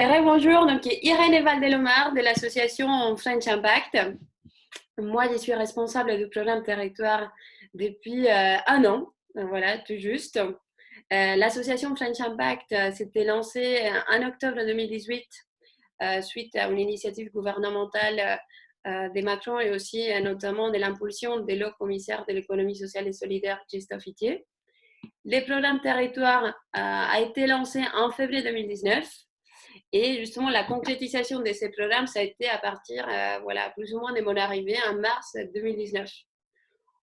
Bonjour, donc Irène Valdelomar de l'association French Impact. Moi, je suis responsable du programme territoire depuis un an, voilà, tout juste. L'association French Impact s'était lancée en octobre 2018 suite à une initiative gouvernementale des Macron et aussi notamment de l'impulsion de l'haut commissaire de l'économie sociale et solidaire, Christophe Itier. Le programme territoire a été lancé en février 2019. Et justement, la concrétisation de ces programmes, ça a été à partir, plus ou moins de mon arrivée en mars 2019.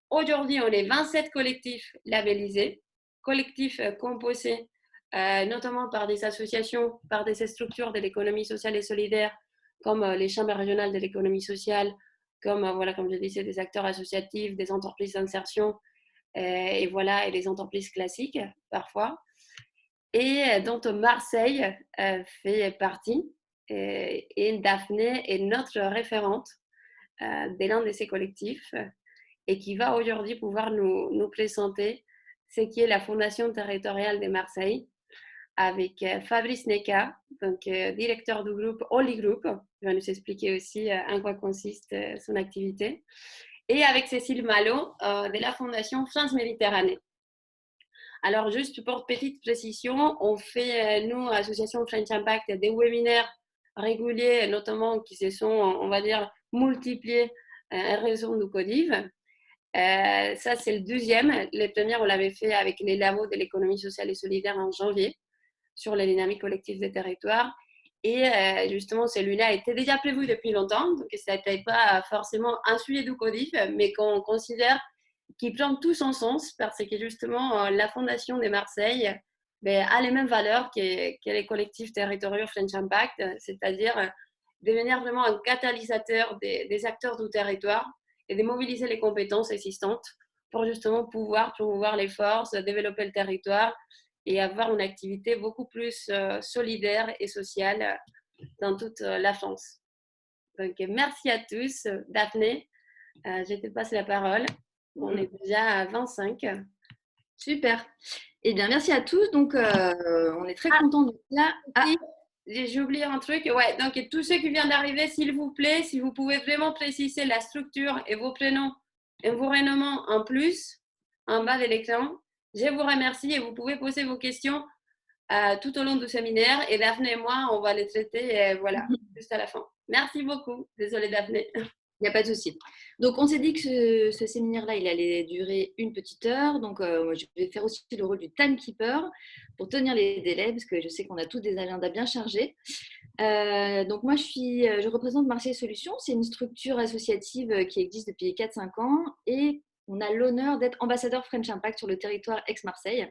Aujourd'hui, on est 27 collectifs labellisés, collectifs composés notamment par des associations, par des structures de l'économie sociale et solidaire, comme les chambres régionales de l'économie sociale, comme je disais, des acteurs associatifs, des entreprises d'insertion, et des entreprises classiques parfois, et dont Marseille fait partie. Et Daphné est notre référente de l'un de ces collectifs et qui va aujourd'hui pouvoir nous présenter ce qui est la Fondation territoriale de Marseille avec Fabrice Neca, donc directeur du groupe Oli Group. Il va nous expliquer aussi en quoi consiste son activité. Et avec Cécile Malo de la Fondation France Méditerranée. Alors, juste pour petite précision, on fait, nous, Association French Impact, des webinaires réguliers, notamment qui se sont, on va dire, multipliés en raison du Covid. Ça, c'est le deuxième. Les premiers, on l'avait fait avec les labos de l'économie sociale et solidaire en janvier sur les dynamiques collectives des territoires. Et justement, celui-là était déjà prévu depuis longtemps, donc ça n'était pas forcément un sujet du Covid, mais qu'on considère qui prend tout son sens parce que justement, la Fondation de Marseille a les mêmes valeurs que les collectifs territoriaux French Impact, c'est-à-dire devenir vraiment un catalyseur des acteurs du territoire et de mobiliser les compétences existantes pour justement pouvoir promouvoir les forces, développer le territoire et avoir une activité beaucoup plus solidaire et sociale dans toute la France. Donc, merci à tous. Daphné, je te passe la parole. On est déjà à 25. Super. Eh bien, merci à tous. Donc, on est très contents d'être là. J'ai oublié un truc. Ouais, donc tous ceux qui viennent d'arriver, s'il vous plaît, si vous pouvez vraiment préciser la structure et vos prénoms et vos renoments en plus, en bas de l'écran, je vous remercie et vous pouvez poser vos questions tout au long du séminaire. Et Daphné et moi, on va les traiter juste à la fin. Merci beaucoup. Désolée, Daphné. Il n'y a pas de souci. Donc, on s'est dit que ce séminaire-là, il allait durer une petite heure. Donc, je vais faire aussi le rôle du timekeeper pour tenir les délais, parce que je sais qu'on a tous des agendas bien chargés. Donc, moi, je représente Marseille Solutions. C'est une structure associative qui existe depuis 4-5 ans et on a l'honneur d'être ambassadeur French Impact sur le territoire ex-Marseille.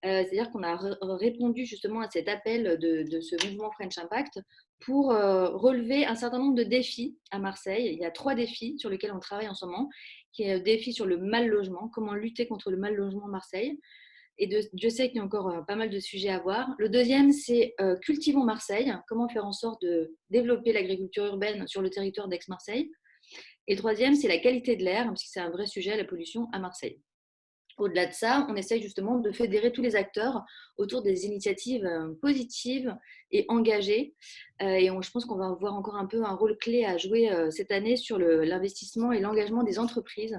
C'est-à-dire qu'on a répondu justement à cet appel de ce mouvement French Impact pour relever un certain nombre de défis à Marseille. Il y a 3 défis sur lesquels on travaille en ce moment, qui est le défi sur le mal logement, comment lutter contre le mal logement à Marseille. Et je sais qu'il y a encore pas mal de sujets à voir. Le deuxième, c'est Cultivons Marseille, comment faire en sorte de développer l'agriculture urbaine sur le territoire d'Aix-Marseille. Et le troisième, c'est la qualité de l'air, parce que c'est un vrai sujet, la pollution à Marseille. Au-delà de ça, on essaye justement de fédérer tous les acteurs autour des initiatives positives et engagées. Je pense qu'on va avoir encore un peu un rôle clé à jouer cette année sur l'investissement et l'engagement des entreprises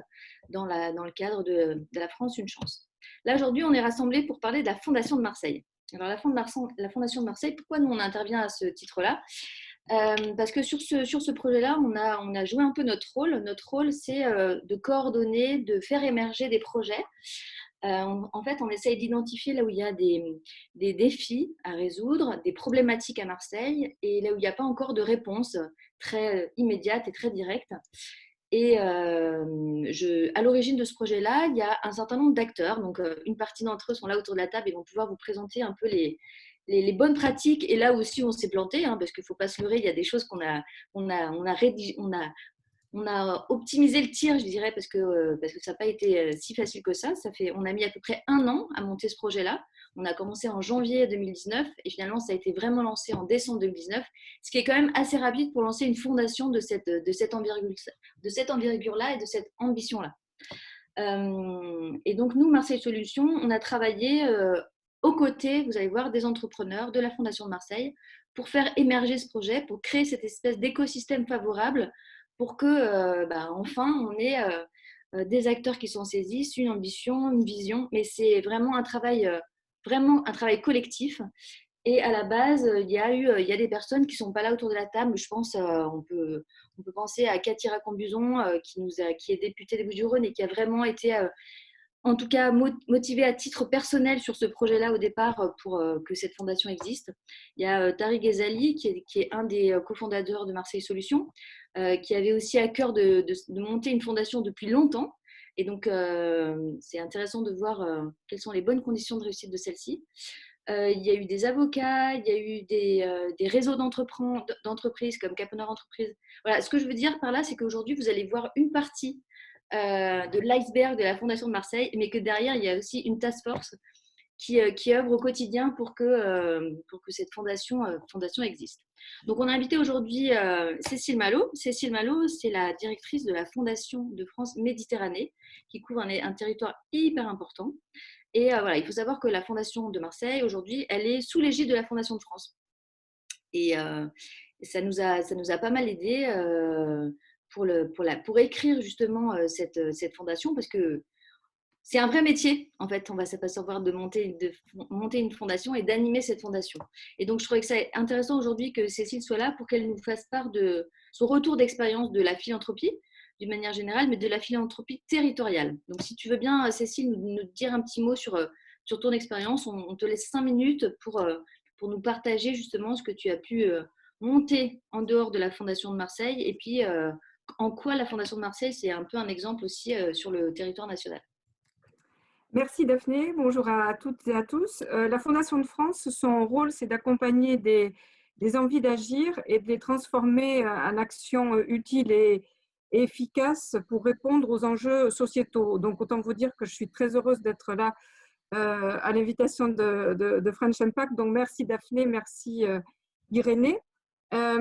dans le cadre de la France Une Chance. Là, aujourd'hui, on est rassemblés pour parler de la Fondation de Marseille. Alors, la Fondation de Marseille, pourquoi nous, on intervient à ce titre-là ? Parce que sur ce projet-là, on a joué un peu notre rôle. Notre rôle, c'est de coordonner, de faire émerger des projets. En fait, on essaye d'identifier là où il y a des défis à résoudre, des problématiques à Marseille, et là où il n'y a pas encore de réponse très immédiate et très directe. Et à l'origine de ce projet-là, il y a un certain nombre d'acteurs. Donc, une partie d'entre eux sont là autour de la table et vont pouvoir vous présenter un peu les bonnes pratiques. Et là aussi, on s'est planté, parce qu'il ne faut pas se leurrer. Il y a des choses qu'on a optimisé le tir, je dirais, parce que ça n'a pas été si facile que ça. On a mis à peu près 1 an à monter ce projet-là. On a commencé en janvier 2019 et finalement, ça a été vraiment lancé en décembre 2019, ce qui est quand même assez rapide pour lancer une fondation de cette envergure-là et de cette ambition-là. Et donc, nous, Marseille Solutions, on a travaillé aux côtés, vous allez voir, des entrepreneurs de la Fondation de Marseille pour faire émerger ce projet, pour créer cette espèce d'écosystème favorable pour que, enfin, on ait des acteurs qui sont saisis, une ambition, une vision. Mais c'est vraiment un travail collectif. Et à la base, il y a des personnes qui ne sont pas là autour de la table. Je pense, on peut penser à Cathy Racambuzon, qui est députée des Bouches-du-Rhône et qui a vraiment été, en tout cas, motivée à titre personnel sur ce projet-là au départ pour que cette fondation existe. Il y a Tariq Ghezali, qui est un des cofondateurs de Marseille Solutions, qui avait aussi à cœur de monter une fondation depuis longtemps. Et donc, c'est intéressant de voir quelles sont les bonnes conditions de réussite de celle-ci. Il y a eu des avocats, il y a eu des réseaux d'entreprises comme Caponard Entreprises. Voilà, ce que je veux dire par là, c'est qu'aujourd'hui, vous allez voir une partie de l'iceberg de la Fondation de Marseille, mais que derrière, il y a aussi une task force qui œuvre au quotidien pour que cette fondation existe. Donc, on a invité aujourd'hui Cécile Malo. Cécile Malo, c'est la directrice de la Fondation de France Méditerranée, qui couvre un territoire hyper important. Et voilà, il faut savoir que la Fondation de Marseille, aujourd'hui, elle est sous l'égide de la Fondation de France. Et ça nous a pas mal aidé pour écrire justement cette fondation, parce que c'est un vrai métier, en fait. On va s'apercevoir de monter une fondation et d'animer cette fondation. Et donc, je trouvais que c'est intéressant aujourd'hui que Cécile soit là pour qu'elle nous fasse part de son retour d'expérience de la philanthropie, d'une manière générale, mais de la philanthropie territoriale. Donc, si tu veux bien, Cécile, nous dire un petit mot sur ton expérience, on te laisse 5 minutes pour nous partager justement ce que tu as pu monter en dehors de la Fondation de Marseille et puis en quoi la Fondation de Marseille, c'est un peu un exemple aussi sur le territoire national. Merci Daphné, bonjour à toutes et à tous. La Fondation de France, son rôle, c'est d'accompagner des envies d'agir et de les transformer en actions utiles et efficaces pour répondre aux enjeux sociétaux. Donc, autant vous dire que je suis très heureuse d'être là à l'invitation de French Impact. Donc, merci Daphné, merci Irénée. La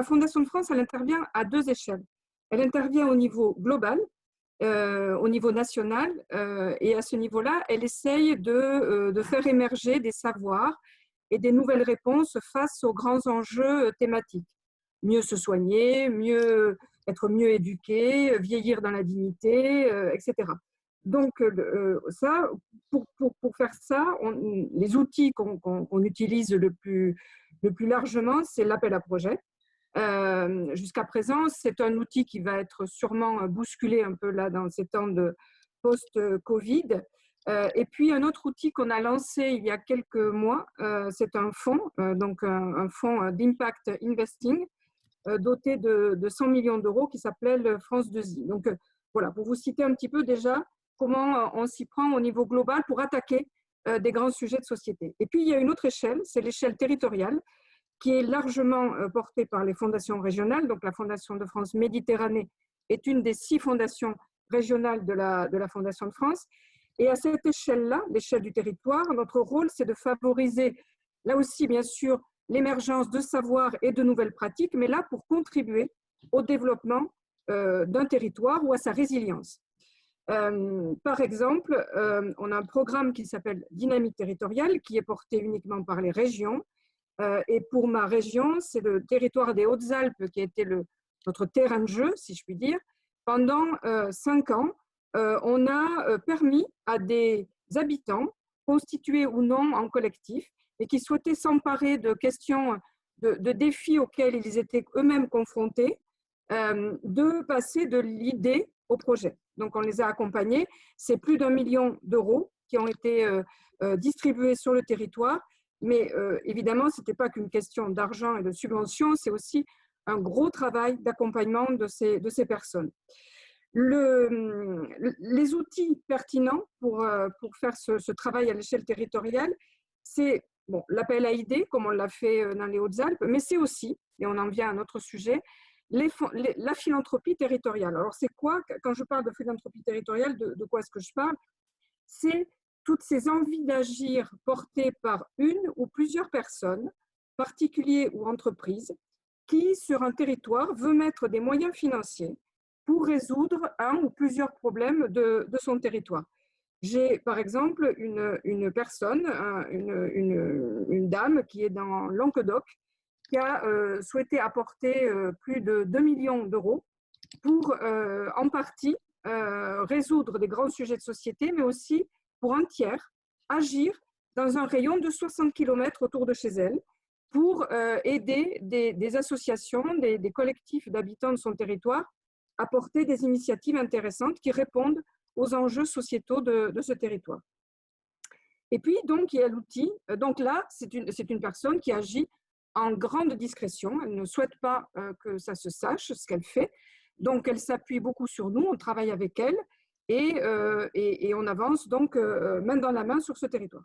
Fondation de France, elle intervient à 2 échelles. Elle intervient au niveau global, au niveau national, et à ce niveau-là, elle essaye de faire émerger des savoirs et des nouvelles réponses face aux grands enjeux thématiques. Mieux se soigner, être mieux éduqué, vieillir dans la dignité, etc. Donc, pour faire ça, les outils qu'on utilise le plus largement, c'est l'appel à projet. Jusqu'à présent, c'est un outil qui va être sûrement bousculé un peu là dans ces temps de post-Covid. Et puis, un autre outil qu'on a lancé il y a quelques mois, c'est un fonds, donc un fonds d'impact investing, doté de 100 millions d'euros qui s'appelle France 2I. Donc, voilà, pour vous citer un petit peu déjà comment on s'y prend au niveau global pour attaquer des grands sujets de société. Et puis, il y a une autre échelle, c'est l'échelle territoriale, qui est largement portée par les fondations régionales. Donc, la Fondation de France Méditerranée est une des 6 fondations régionales de la Fondation de France. Et à cette échelle-là, l'échelle du territoire, notre rôle, c'est de favoriser, là aussi, bien sûr, l'émergence de savoirs et de nouvelles pratiques, mais là, pour contribuer au développement d'un territoire ou à sa résilience. Par exemple, on a un programme qui s'appelle Dynamique territoriale, qui est porté uniquement par les régions. Et pour ma région, c'est le territoire des Hautes-Alpes qui a été notre terrain de jeu, si je puis dire. Pendant 5 ans, on a permis à des habitants, constitués ou non en collectif, et qui souhaitaient s'emparer de questions, de défis auxquels ils étaient eux-mêmes confrontés, de passer de l'idée au projet. Donc, on les a accompagnés. C'est plus d'1 million d'euros qui ont été distribués sur le territoire. Mais évidemment, ce n'était pas qu'une question d'argent et de subvention, c'est aussi un gros travail d'accompagnement de ces personnes. Les outils pertinents pour faire ce travail à l'échelle territoriale, c'est l'appel à idées, comme on l'a fait dans les Hautes-Alpes, mais c'est aussi, et on en vient à un autre sujet, la philanthropie territoriale. Alors, c'est quoi, quand je parle de philanthropie territoriale, de quoi est-ce que je parle? C'est toutes ces envies d'agir portées par une ou plusieurs personnes, particuliers ou entreprises, qui, sur un territoire, veut mettre des moyens financiers pour résoudre un ou plusieurs problèmes de son territoire. J'ai par exemple une personne, une dame qui est dans Languedoc, qui a souhaité apporter plus de 2 millions d'euros pour en partie résoudre des grands sujets de société, mais aussi pour un tiers agir dans un rayon de 60 km autour de chez elle pour aider des associations, des collectifs d'habitants de son territoire à porter des initiatives intéressantes qui répondent aux enjeux sociétaux de ce territoire. Et puis, donc, il y a l'outil. Donc là, c'est une personne qui agit en grande discrétion. Elle ne souhaite pas que ça se sache, ce qu'elle fait. Donc, elle s'appuie beaucoup sur nous, on travaille avec elle et on avance donc main dans la main sur ce territoire.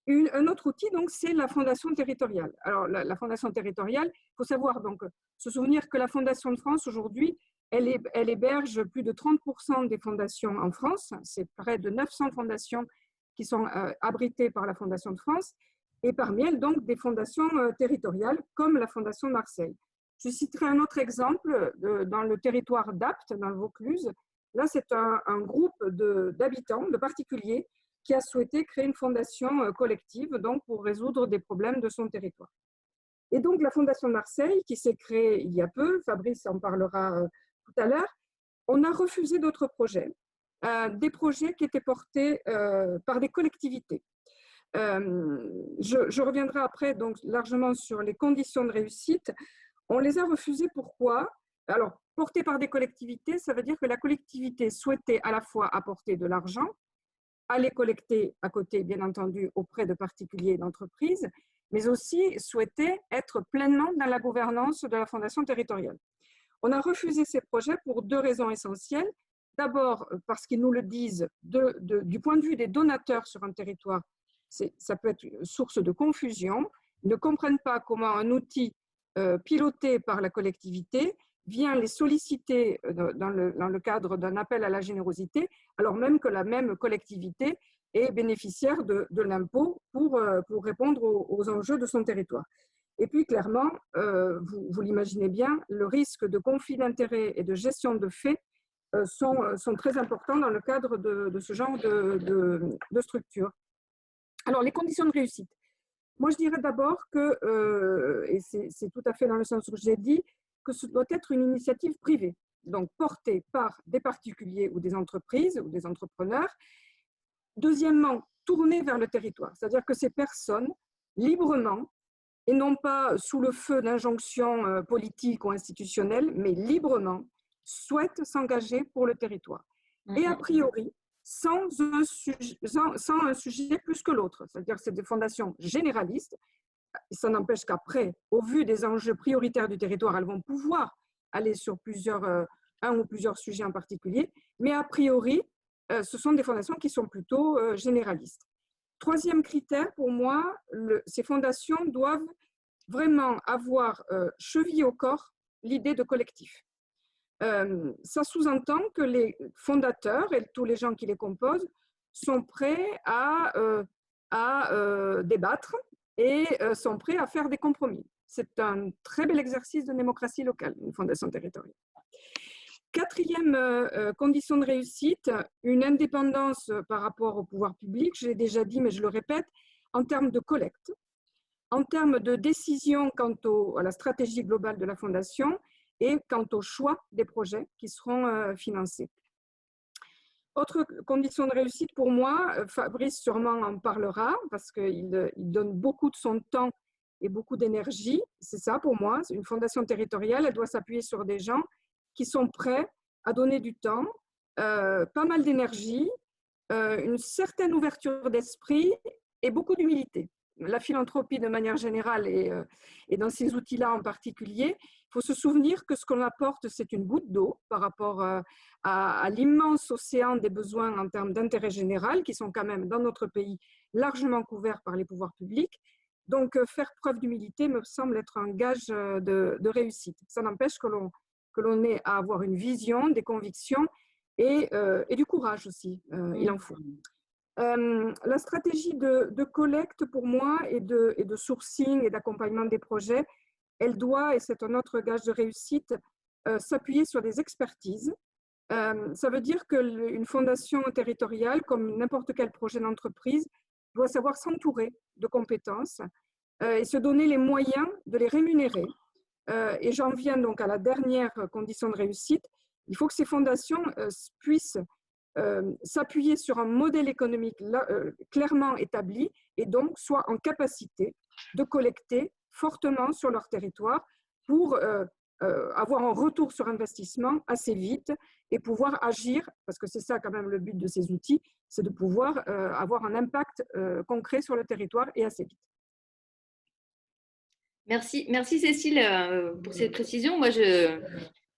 Un autre outil, donc, c'est la fondation territoriale. Alors, la fondation territoriale, il faut savoir, donc, se souvenir que la Fondation de France, aujourd'hui, elle héberge plus de 30% des fondations en France. C'est près de 900 fondations qui sont abritées par la Fondation de France. Et parmi elles, donc, des fondations territoriales, comme la Fondation de Marseille. Je citerai un autre exemple dans le territoire d'Apt, dans le Vaucluse. Là, c'est un groupe d'habitants, de particuliers, qui a souhaité créer une fondation collective donc, pour résoudre des problèmes de son territoire. Et donc, la Fondation de Marseille, qui s'est créée il y a peu, Fabrice en parlera tout à l'heure, on a refusé d'autres projets, des projets qui étaient portés par des collectivités. Je reviendrai après donc largement sur les conditions de réussite. On les a refusés, pourquoi? Alors, portés par des collectivités, ça veut dire que la collectivité souhaitait à la fois apporter de l'argent, aller collecter à côté, bien entendu, auprès de particuliers et d'entreprises, mais aussi souhaitait être pleinement dans la gouvernance de la fondation territoriale. On a refusé ces projets pour deux raisons essentielles. D'abord, parce qu'ils nous le disent, du point de vue des donateurs sur un territoire, ça peut être une source de confusion. Ils ne comprennent pas comment un outil piloté par la collectivité vient les solliciter dans le cadre d'un appel à la générosité, alors même que la même collectivité est bénéficiaire de l'impôt pour répondre aux enjeux de son territoire. Et puis, clairement, vous l'imaginez bien, le risque de conflit d'intérêts et de gestion de faits sont très importants dans le cadre de ce genre de structure. Alors, les conditions de réussite. Moi, je dirais d'abord que, et c'est tout à fait dans le sens où j'ai dit, que ce doit être une initiative privée, donc portée par des particuliers ou des entreprises ou des entrepreneurs. Deuxièmement, tournée vers le territoire, c'est-à-dire que ces personnes, librement, et non pas sous le feu d'injonctions politiques ou institutionnelles, mais librement, souhaitent s'engager pour le territoire. Et a priori, sans un sujet plus que l'autre, c'est-à-dire que c'est des fondations généralistes. Ça n'empêche qu'après, au vu des enjeux prioritaires du territoire, elles vont pouvoir aller sur un ou plusieurs sujets en particulier, mais a priori, ce sont des fondations qui sont plutôt généralistes. Troisième critère, pour moi, ces fondations doivent vraiment avoir chevillé au corps l'idée de collectif. Ça sous-entend que les fondateurs et tous les gens qui les composent sont prêts à débattre et sont prêts à faire des compromis. C'est un très bel exercice de démocratie locale, une fondation territoriale. Quatrième condition de réussite, une indépendance par rapport au pouvoir public, je l'ai déjà dit mais je le répète, en termes de collecte, en termes de décision quant à la stratégie globale de la fondation et quant au choix des projets qui seront financés. Autre condition de réussite pour moi, Fabrice sûrement en parlera parce qu'il donne beaucoup de son temps et beaucoup d'énergie. C'est ça pour moi, une fondation territoriale, elle doit s'appuyer sur des gens qui sont prêts à donner du temps, pas mal d'énergie, une certaine ouverture d'esprit et beaucoup d'humilité. La philanthropie de manière générale et dans ces outils-là en particulier, il faut se souvenir que ce qu'on apporte, c'est une goutte d'eau par rapport à l'immense océan des besoins en termes d'intérêt général qui sont quand même dans notre pays largement couverts par les pouvoirs publics. Donc, faire preuve d'humilité me semble être un gage de réussite. Ça n'empêche que l'on ait à avoir une vision, des convictions et du courage aussi, il en faut. La stratégie de collecte pour moi et de sourcing et d'accompagnement des projets, elle doit, et c'est un autre gage de réussite, s'appuyer sur des expertises Ça veut dire qu'une fondation territoriale, comme n'importe quel projet d'entreprise, doit savoir s'entourer de compétences et se donner les moyens de les rémunérer. Et j'en viens donc à la dernière condition de réussite. Il faut que ces fondations puissent s'appuyer sur un modèle économique clairement établi et donc soient en capacité de collecter fortement sur leur territoire pour avoir un retour sur investissement assez vite et pouvoir agir, parce que c'est ça quand même le but de ces outils, c'est de pouvoir avoir un impact concret sur le territoire et assez vite. Merci, merci Cécile pour cette précision. Moi,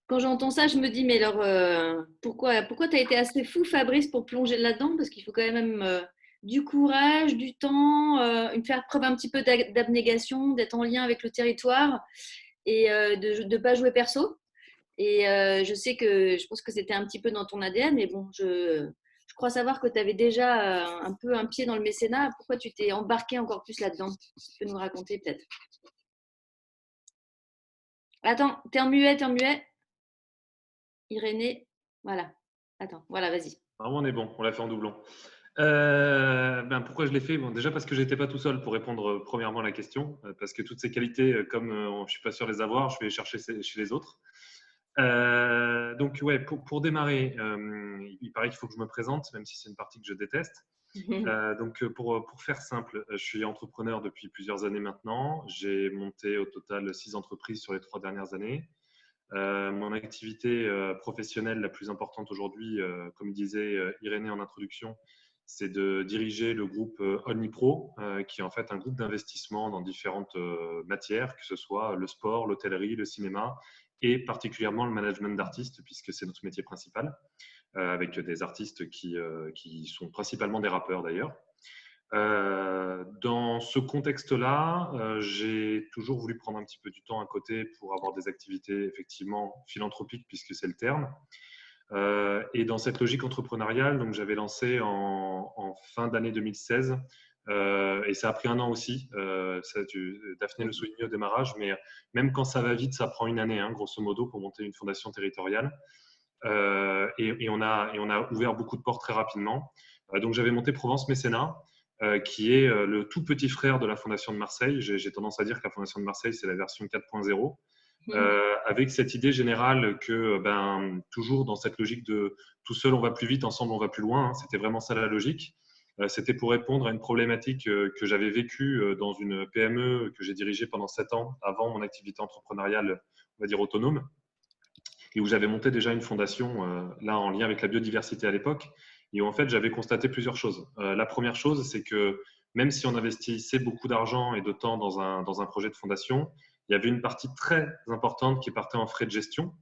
quand j'entends ça, je me dis, mais alors, pourquoi tu as été assez fou, Fabrice, pour plonger là-dedans? Parce qu'il faut quand même du courage, du temps, faire preuve un petit peu d'abnégation, d'être en lien avec le territoire et de ne pas jouer perso. Et je pense que c'était un petit peu dans ton ADN, mais bon, je crois savoir que tu avais déjà un peu un pied dans le mécénat. Pourquoi tu t'es embarqué encore plus là-dedans? Tu peux nous raconter peut-être? Attends, t'es en muet, Irénée, voilà. Attends, voilà, vas-y. Vraiment, on est bon, on l'a fait en doublon. Pourquoi je l'ai fait? Bon, déjà parce que j'étais pas tout seul pour répondre premièrement à la question, parce que toutes ces qualités, comme je suis pas sûr de les avoir, je vais les chercher chez les autres. Donc ouais, pour démarrer, il paraît qu'il faut que je me présente, même si c'est une partie que je déteste. Pour faire simple, je suis entrepreneur depuis plusieurs années maintenant. J'ai monté au total 6 entreprises sur les 3 dernières années. Mon activité professionnelle la plus importante aujourd'hui, comme disait Irénée en introduction, c'est de diriger le groupe OnlyPro, qui est en fait un groupe d'investissement dans différentes matières, que ce soit le sport, l'hôtellerie, le cinéma et particulièrement le management d'artistes, puisque c'est notre métier principal, avec des artistes qui sont principalement des rappeurs d'ailleurs. Dans ce contexte-là, j'ai toujours voulu prendre un petit peu du temps à côté pour avoir des activités effectivement philanthropiques, puisque c'est le terme. Et dans cette logique entrepreneuriale, donc j'avais lancé en fin d'année 2016, et ça a pris un an aussi. Daphné le soulignait au démarrage, mais même quand ça va vite, ça prend une année, hein, grosso modo, pour monter une fondation territoriale. Et on a ouvert beaucoup de portes très rapidement. Donc j'avais monté Provence Mécénat, qui est le tout petit frère de la Fondation de Marseille. J'ai tendance à dire que la Fondation de Marseille, c'est la version 4.0, avec cette idée générale que, toujours dans cette logique de tout seul on va plus vite, ensemble on va plus loin, hein, c'était vraiment ça la logique. C'était pour répondre à une problématique que j'avais vécue dans une PME que j'ai dirigée pendant 7 ans avant mon activité entrepreneuriale, on va dire autonome, et où j'avais monté déjà une fondation là en lien avec la biodiversité à l'époque. Et où, en fait, j'avais constaté plusieurs choses. La première chose, c'est que même si on investissait beaucoup d'argent et de temps dans un projet de fondation, il y avait une partie très importante qui partait en frais de gestion.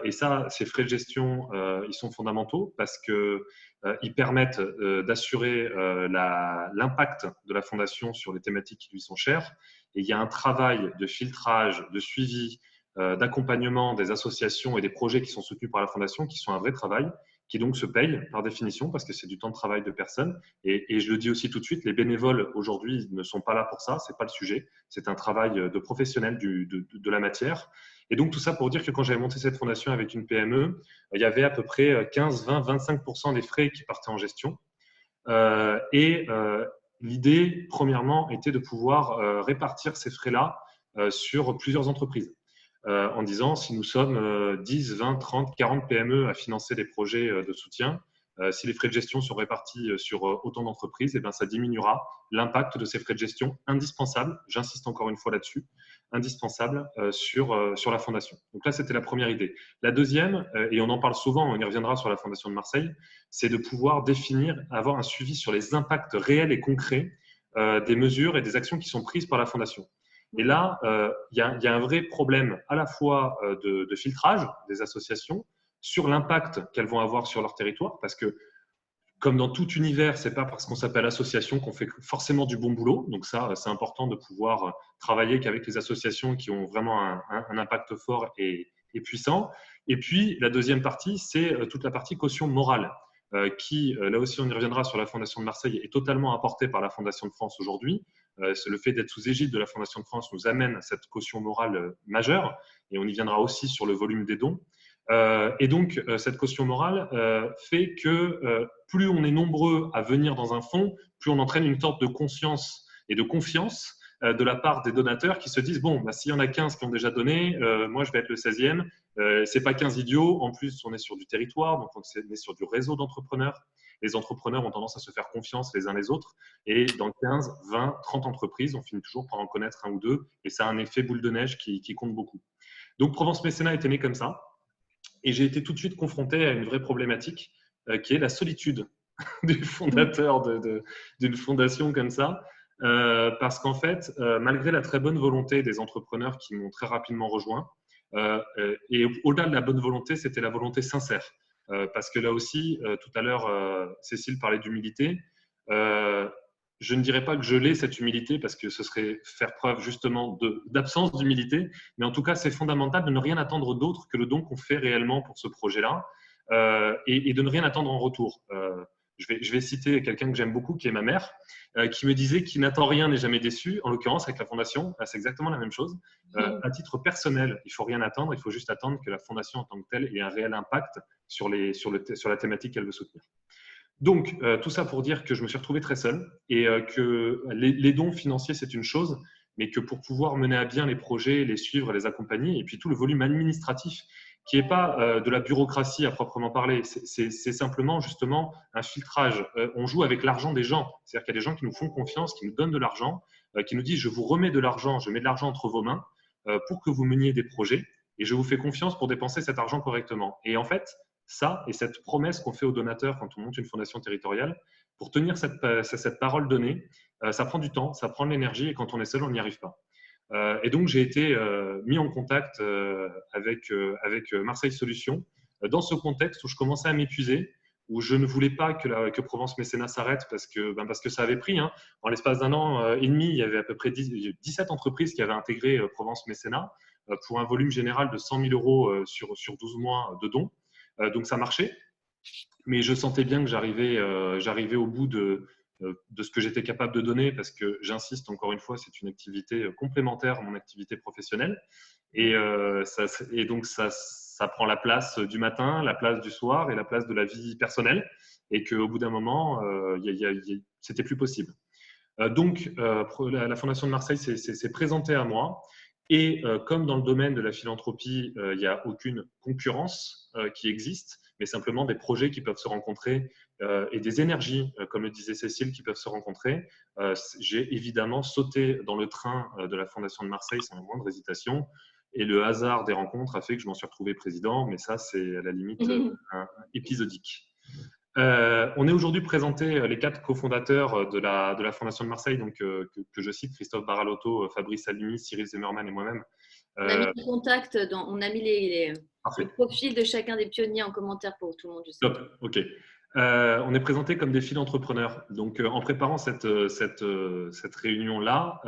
Et ça, ces frais de gestion, ils sont fondamentaux parce qu'ils permettent d'assurer l'impact de la fondation sur les thématiques qui lui sont chères. Et il y a un travail de filtrage, de suivi, d'accompagnement des associations et des projets qui sont soutenus par la fondation, qui sont un vrai travail, qui donc se payent par définition parce que c'est du temps de travail de personnes. Et je le dis aussi tout de suite, les bénévoles aujourd'hui ne sont pas là pour ça, c'est pas le sujet. C'est un travail de professionnel de la matière. Et donc tout ça pour dire que quand j'avais monté cette fondation avec une PME, il y avait à peu près 15, 20, 25% des frais qui partaient en gestion. L'idée, premièrement, était de pouvoir répartir ces frais-là sur plusieurs entreprises. En disant si nous sommes 10, 20, 30, 40 PME à financer des projets de soutien, si les frais de gestion sont répartis sur autant d'entreprises, ça diminuera l'impact de ces frais de gestion indispensables, j'insiste encore une fois là-dessus, indispensables sur la fondation. Donc là, c'était la première idée. La deuxième, et on en parle souvent, on y reviendra sur la Fondation de Marseille, c'est de pouvoir définir, avoir un suivi sur les impacts réels et concrets des mesures et des actions qui sont prises par la fondation. Et là, il y a un vrai problème à la fois de filtrage des associations sur l'impact qu'elles vont avoir sur leur territoire, parce que comme dans tout univers, c'est pas parce qu'on s'appelle association qu'on fait forcément du bon boulot. Donc ça, c'est important de pouvoir travailler qu'avec les associations qui ont vraiment un impact fort et puissant. Et puis, la deuxième partie, c'est toute la partie caution morale, qui, là aussi, on y reviendra sur la Fondation de Marseille, est totalement apportée par la Fondation de France aujourd'hui. Le fait d'être sous égide de la Fondation de France nous amène à cette caution morale majeure, et on y viendra aussi sur le volume des dons. Et donc, cette caution morale fait que plus on est nombreux à venir dans un fonds, plus on entraîne une sorte de conscience et de confiance de la part des donateurs qui se disent, bon, bah, s'il y en a 15 qui ont déjà donné, moi, je vais être le 16e. C'est pas 15 idiots. En plus, on est sur du territoire, donc on est sur du réseau d'entrepreneurs. Les entrepreneurs ont tendance à se faire confiance les uns les autres. Et dans 15, 20, 30 entreprises, on finit toujours par en connaître un ou deux. Et ça a un effet boule de neige qui compte beaucoup. Donc, Provence Mécénat est né comme ça. Et j'ai été tout de suite confronté à une vraie problématique qui est la solitude du fondateur d'une fondation comme ça. Parce qu'en fait, malgré la très bonne volonté des entrepreneurs qui m'ont très rapidement rejoint, et au-delà de la bonne volonté, c'était la volonté sincère. Parce que là aussi, tout à l'heure, Cécile parlait d'humilité. Je ne dirais pas que je l'ai, cette humilité, parce que ce serait faire preuve justement d'absence d'humilité, mais en tout cas, c'est fondamental de ne rien attendre d'autre que le don qu'on fait réellement pour ce projet-là, et de ne rien attendre en retour. Je vais citer quelqu'un que j'aime beaucoup, qui est ma mère, qui me disait qui n'attend rien n'est jamais déçu. En l'occurrence, avec la fondation, c'est exactement la même chose. À titre personnel, il ne faut rien attendre, il faut juste attendre que la fondation en tant que telle ait un réel impact sur la thématique qu'elle veut soutenir. Donc, tout ça pour dire que je me suis retrouvé très seul et que les dons financiers, c'est une chose, mais que pour pouvoir mener à bien les projets, les suivre, les accompagner, et puis tout le volume administratif, qui n'est pas de la bureaucratie à proprement parler, c'est simplement justement un filtrage. On joue avec l'argent des gens, c'est-à-dire qu'il y a des gens qui nous font confiance, qui nous donnent de l'argent, qui nous disent « je vous remets de l'argent, je mets de l'argent entre vos mains pour que vous meniez des projets et je vous fais confiance pour dépenser cet argent correctement ». Et en fait, ça et cette promesse qu'on fait aux donateurs quand on monte une fondation territoriale, pour tenir cette parole donnée, ça prend du temps, ça prend de l'énergie et quand on est seul, on n'y arrive pas. Et donc, j'ai été mis en contact avec Marseille Solutions dans ce contexte où je commençais à m'épuiser, où je ne voulais pas que Provence Mécénat s'arrête parce que ça avait pris. Hein. En l'espace d'un an et demi, il y avait à peu près 17 entreprises qui avaient intégré Provence Mécénat pour un volume général de 100 000 euros sur 12 mois de dons. Donc, ça marchait. Mais je sentais bien que j'arrivais au bout de ce que j'étais capable de donner parce que, j'insiste encore une fois, c'est une activité complémentaire à mon activité professionnelle. Et donc, ça prend la place du matin, la place du soir et la place de la vie personnelle. Et qu'au bout d'un moment, c'était plus possible. Donc, la Fondation de Marseille s'est présentée à moi. Et comme dans le domaine de la philanthropie, il n'y a aucune concurrence qui existe, mais simplement des projets qui peuvent se rencontrer et des énergies, comme le disait Cécile, qui peuvent se rencontrer, j'ai évidemment sauté dans le train de la Fondation de Marseille sans la moindre hésitation. Et le hasard des rencontres a fait que je m'en suis retrouvé président, mais ça, c'est à la limite épisodique. On est aujourd'hui présentés les 4 cofondateurs de la Fondation de Marseille, donc, que je cite, Christophe Baralotto, Fabrice Alimi, Cyril Zimmermann et moi-même. On a mis les contacts, on a mis les profils de chacun des pionniers en commentaire pour tout le monde. Top, ok. On est présentés comme des entrepreneurs. Donc, en préparant cette réunion-là,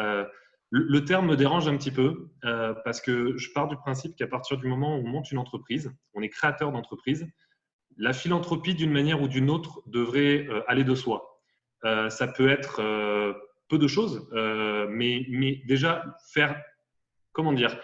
le terme me dérange un petit peu parce que je pars du principe qu'à partir du moment où on monte une entreprise, on est créateur d'entreprise, la philanthropie, d'une manière ou d'une autre, devrait aller de soi. Ça peut être peu de choses, mais déjà faire, comment dire,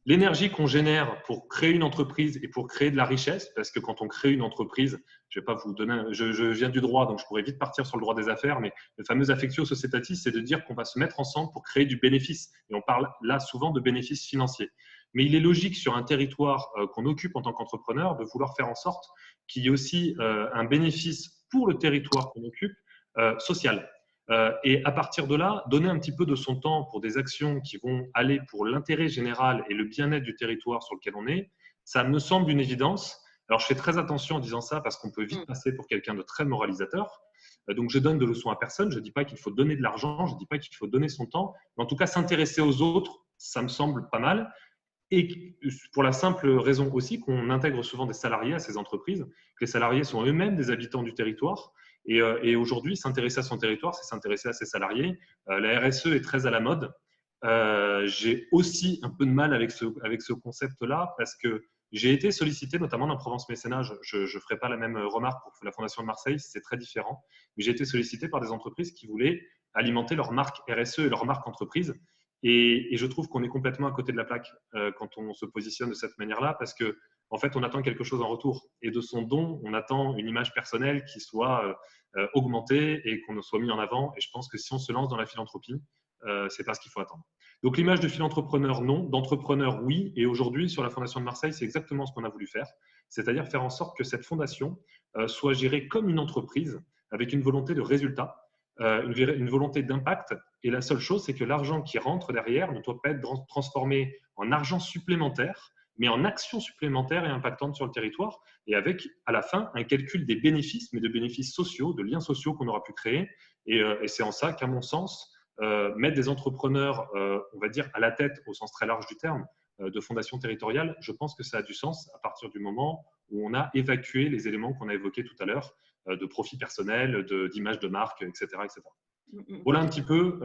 l'énergie qu'on génère pour créer une entreprise et pour créer de la richesse, parce que quand on crée une entreprise, je vais pas vous donner, je viens du droit, donc je pourrais vite partir sur le droit des affaires, mais le fameux affectio societatis, c'est de dire qu'on va se mettre ensemble pour créer du bénéfice. Et on parle là souvent de bénéfices financiers. Mais il est logique sur un territoire qu'on occupe en tant qu'entrepreneur de vouloir faire en sorte qu'il y ait aussi un bénéfice pour le territoire qu'on occupe social. Et à partir de là, donner un petit peu de son temps pour des actions qui vont aller pour l'intérêt général et le bien-être du territoire sur lequel on est, ça me semble une évidence. Alors, je fais très attention en disant ça parce qu'on peut vite passer pour quelqu'un de très moralisateur. Donc, je donne de leçons à personne. Je ne dis pas qu'il faut donner de l'argent, je ne dis pas qu'il faut donner son temps. Mais en tout cas, s'intéresser aux autres, ça me semble pas mal. Et pour la simple raison aussi qu'on intègre souvent des salariés à ces entreprises, que les salariés sont eux-mêmes des habitants du territoire. Et aujourd'hui, s'intéresser à son territoire, c'est s'intéresser à ses salariés. La RSE est très à la mode. J'ai aussi un peu de mal avec ce concept-là parce que j'ai été sollicité, notamment dans Provence Mécénat. Je ne ferai pas la même remarque pour la Fondation de Marseille, c'est très différent. Mais j'ai été sollicité par des entreprises qui voulaient alimenter leur marque RSE et leur marque entreprise. Et je trouve qu'on est complètement à côté de la plaque quand on se positionne de cette manière-là parce que en fait, on attend quelque chose en retour. Et de son don, on attend une image personnelle qui soit augmentée et qu'on soit mis en avant. Et je pense que si on se lance dans la philanthropie, c'est pas ce qu'il faut attendre. Donc l'image de philanthropreneur, non. D'entrepreneur, oui. Et aujourd'hui, sur la Fondation de Marseille, c'est exactement ce qu'on a voulu faire. C'est-à-dire faire en sorte que cette fondation soit gérée comme une entreprise avec une volonté de résultat, une volonté d'impact. Et la seule chose, c'est que l'argent qui rentre derrière ne doit pas être transformé en argent supplémentaire, mais en action supplémentaire et impactante sur le territoire, et avec, à la fin, un calcul des bénéfices, mais de bénéfices sociaux, de liens sociaux qu'on aura pu créer. Et c'est en ça qu'à mon sens, mettre des entrepreneurs, on va dire, à la tête, au sens très large du terme, de fondations territoriales, je pense que ça a du sens à partir du moment où on a évacué les éléments qu'on a évoqués tout à l'heure, de profit personnel, d'image de marque, etc., etc. Voilà un petit peu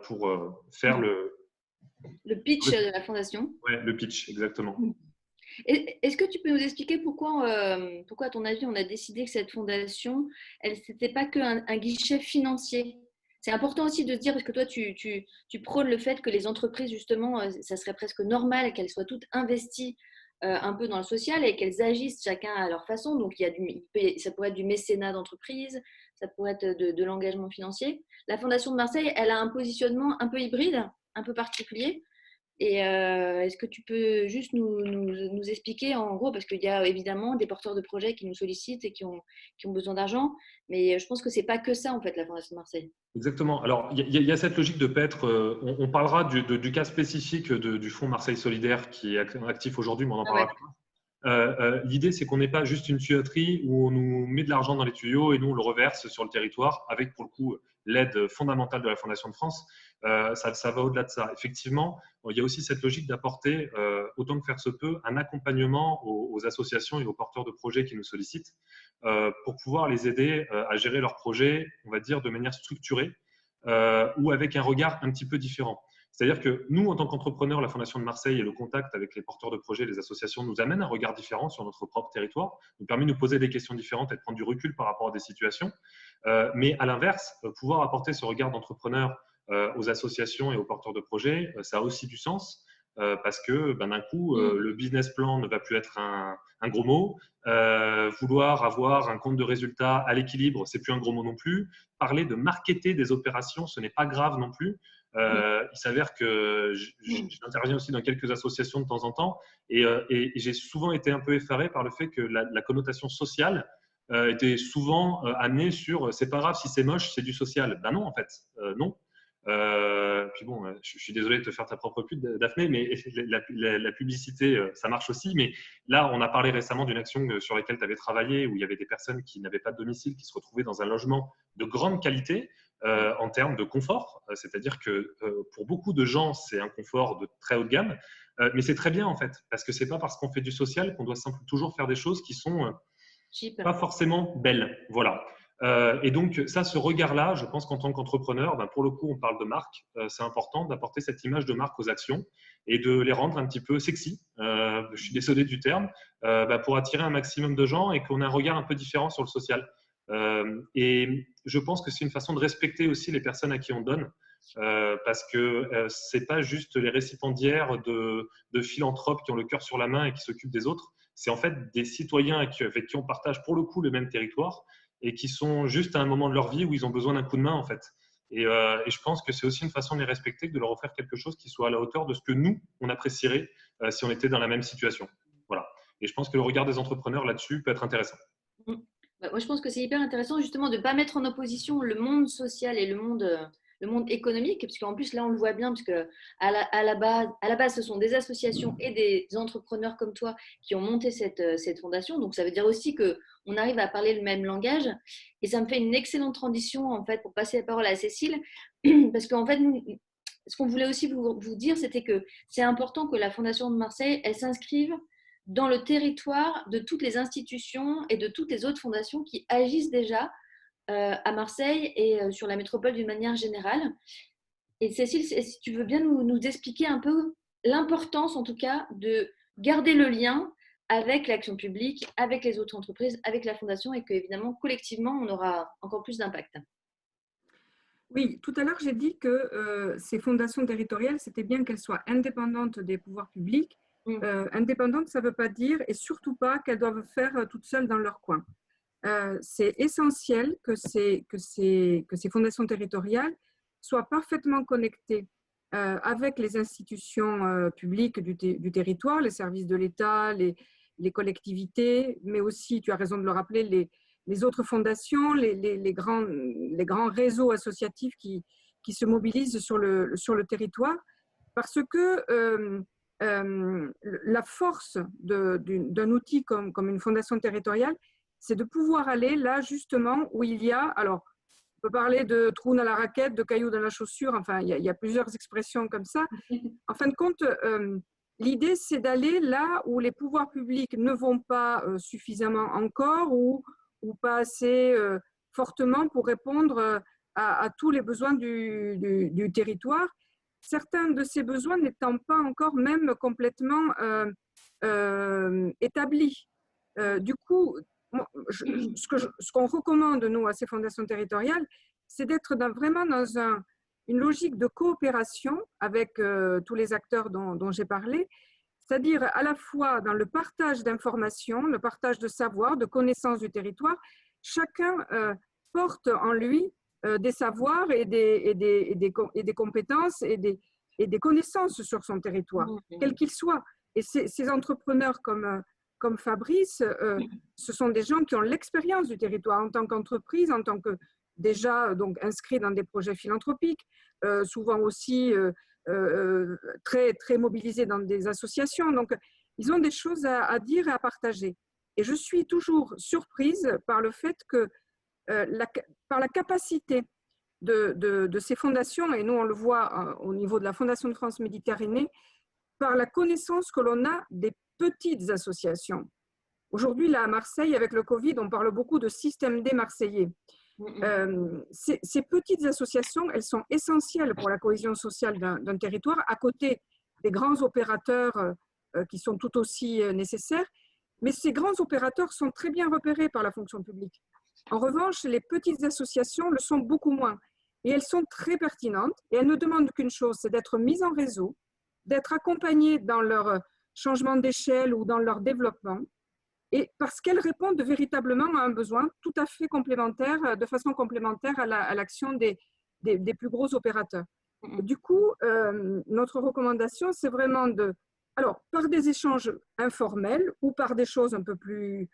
pour faire le pitch de la fondation. Ouais, le pitch, exactement. Est-ce que tu peux nous expliquer pourquoi, à ton avis, on a décidé que cette fondation, elle n'était pas qu'un guichet financier? C'est important aussi de se dire, parce que toi, tu prônes le fait que les entreprises, justement, ça serait presque normal qu'elles soient toutes investies un peu dans le social et qu'elles agissent chacun à leur façon. Donc, ça pourrait être du mécénat d'entreprise, ça pourrait être de l'engagement financier. La Fondation de Marseille, elle a un positionnement un peu hybride, un peu particulier. Et est-ce que tu peux juste nous expliquer en gros, parce qu'il y a évidemment des porteurs de projets qui nous sollicitent et qui ont besoin d'argent, mais je pense que ce n'est pas que ça en fait, la Fondation de Marseille. Exactement. Alors, il y a cette logique de ne pas être… on parlera du cas spécifique du Fonds Marseille Solidaire qui est actif aujourd'hui, mais on en parlera plus tard. L'idée, c'est qu'on n'est pas juste une tuyauterie où on nous met de l'argent dans les tuyaux et nous, on le reverse sur le territoire avec, pour le coup, l'aide fondamentale de la Fondation de France. Ça va au-delà de ça. Effectivement, il y a aussi cette logique d'apporter, autant que faire se peut, un accompagnement aux associations et aux porteurs de projets qui nous sollicitent pour pouvoir les aider à gérer leurs projets, on va dire, de manière structurée ou avec un regard un petit peu différent. C'est-à-dire que nous, en tant qu'entrepreneurs, la Fondation de Marseille et le contact avec les porteurs de projets, les associations, nous amènent un regard différent sur notre propre territoire, nous permet de nous poser des questions différentes et de prendre du recul par rapport à des situations. Mais à l'inverse, pouvoir apporter ce regard d'entrepreneur aux associations et aux porteurs de projets, ça a aussi du sens parce que d'un coup, le business plan ne va plus être un gros mot. Vouloir avoir un compte de résultats à l'équilibre, c'est plus un gros mot non plus. Parler de marketer des opérations, ce n'est pas grave non plus. Il s'avère que j'interviens aussi dans quelques associations de temps en temps et j'ai souvent été un peu effaré par le fait que la connotation sociale était souvent amenée sur c'est pas grave si c'est moche, c'est du social. Ben non, en fait, non. Puis bon, je suis désolé de te faire ta propre pub, Daphné, mais la publicité, ça marche aussi. Mais là, on a parlé récemment d'une action sur laquelle tu avais travaillé où il y avait des personnes qui n'avaient pas de domicile, qui se retrouvaient dans un logement de grande qualité en termes de confort. C'est-à-dire que pour beaucoup de gens, c'est un confort de très haut de gamme. Mais c'est très bien en fait, parce que c'est pas parce qu'on fait du social qu'on doit toujours faire des choses qui sont pas forcément belles. Voilà. Et donc, ça, ce regard-là, je pense qu'en tant qu'entrepreneur, ben, pour le coup, on parle de marque. C'est important d'apporter cette image de marque aux actions et de les rendre un petit peu sexy. Je suis désolé du terme, ben, pour attirer un maximum de gens et qu'on ait un regard un peu différent sur le social. Et je pense que c'est une façon de respecter aussi les personnes à qui on donne. Parce que c'est pas juste les récipiendaires de philanthropes qui ont le cœur sur la main et qui s'occupent des autres. C'est en fait des citoyens avec qui on partage pour le coup le même territoire et qui sont juste à un moment de leur vie où ils ont besoin d'un coup de main en fait. Et je pense que c'est aussi une façon de les respecter, de leur offrir quelque chose qui soit à la hauteur de ce que nous, on apprécierait si on était dans la même situation. Voilà. Et je pense que le regard des entrepreneurs là-dessus peut être intéressant. Moi, je pense que c'est hyper intéressant justement de ne pas mettre en opposition le monde social et le monde économique, puisqu'en plus là on le voit bien, puisque à la base ce sont des associations et des entrepreneurs comme toi qui ont monté cette fondation, donc ça veut dire aussi qu'on arrive à parler le même langage, et ça me fait une excellente transition en fait pour passer la parole à Cécile, parce qu'en fait ce qu'on voulait aussi vous dire, c'était que c'est important que la Fondation de Marseille, elle s'inscrive dans le territoire de toutes les institutions et de toutes les autres fondations qui agissent déjà à Marseille et sur la métropole d'une manière générale. Et Cécile, si tu veux bien nous expliquer un peu l'importance, en tout cas, de garder le lien avec l'action publique, avec les autres entreprises, avec la fondation, et qu'évidemment, collectivement, on aura encore plus d'impact. Oui, tout à l'heure, j'ai dit que ces fondations territoriales, c'était bien qu'elles soient indépendantes des pouvoirs publics, Indépendantes, ça ne veut pas dire, et surtout pas qu'elles doivent faire toutes seules dans leur coin. C'est essentiel que ces fondations territoriales soient parfaitement connectées avec les institutions publiques du territoire, les services de l'État, les collectivités, mais aussi, tu as raison de le rappeler, les autres fondations, les grands réseaux associatifs qui se mobilisent sur le territoire, parce que la force d'un outil comme une fondation territoriale, c'est de pouvoir aller là justement où il y a, alors on peut parler de trou dans la raquette, de cailloux dans la chaussure, enfin il y a plusieurs expressions comme ça. En fin de compte, l'idée c'est d'aller là où les pouvoirs publics ne vont pas suffisamment encore ou pas assez fortement pour répondre à tous les besoins du territoire. Certains de ces besoins n'étant pas encore même complètement établis. Du coup, ce qu'on recommande, nous, à ces fondations territoriales, c'est d'être vraiment dans une logique de coopération avec tous les acteurs dont j'ai parlé, c'est-à-dire à la fois dans le partage d'informations, le partage de savoir, de connaissances du territoire. Chacun porte en lui des savoirs et des compétences et des connaissances sur son territoire, quel qu'il soit. Et ces entrepreneurs comme Fabrice, ce sont des gens qui ont l'expérience du territoire en tant qu'entreprise, en tant que déjà donc, inscrits dans des projets philanthropiques, souvent aussi très, très mobilisés dans des associations. Donc, ils ont des choses à dire et à partager. Et je suis toujours surprise par le fait que, par la capacité de ces fondations, et nous on le voit au niveau de la Fondation de France Méditerranée, par la connaissance que l'on a des petites associations. Aujourd'hui, là à Marseille, avec le Covid, on parle beaucoup de système D marseillais. Ces petites associations, elles sont essentielles pour la cohésion sociale d'un territoire, à côté des grands opérateurs qui sont tout aussi nécessaires. Mais ces grands opérateurs sont très bien repérés par la fonction publique. En revanche, les petites associations le sont beaucoup moins. Et elles sont très pertinentes et elles ne demandent qu'une chose, c'est d'être mises en réseau, d'être accompagnées dans leur changement d'échelle ou dans leur développement, et parce qu'elles répondent véritablement à un besoin tout à fait complémentaire, de façon complémentaire à l'action des plus gros opérateurs. Du coup, notre recommandation, c'est vraiment alors, par des échanges informels ou par des choses un peu plus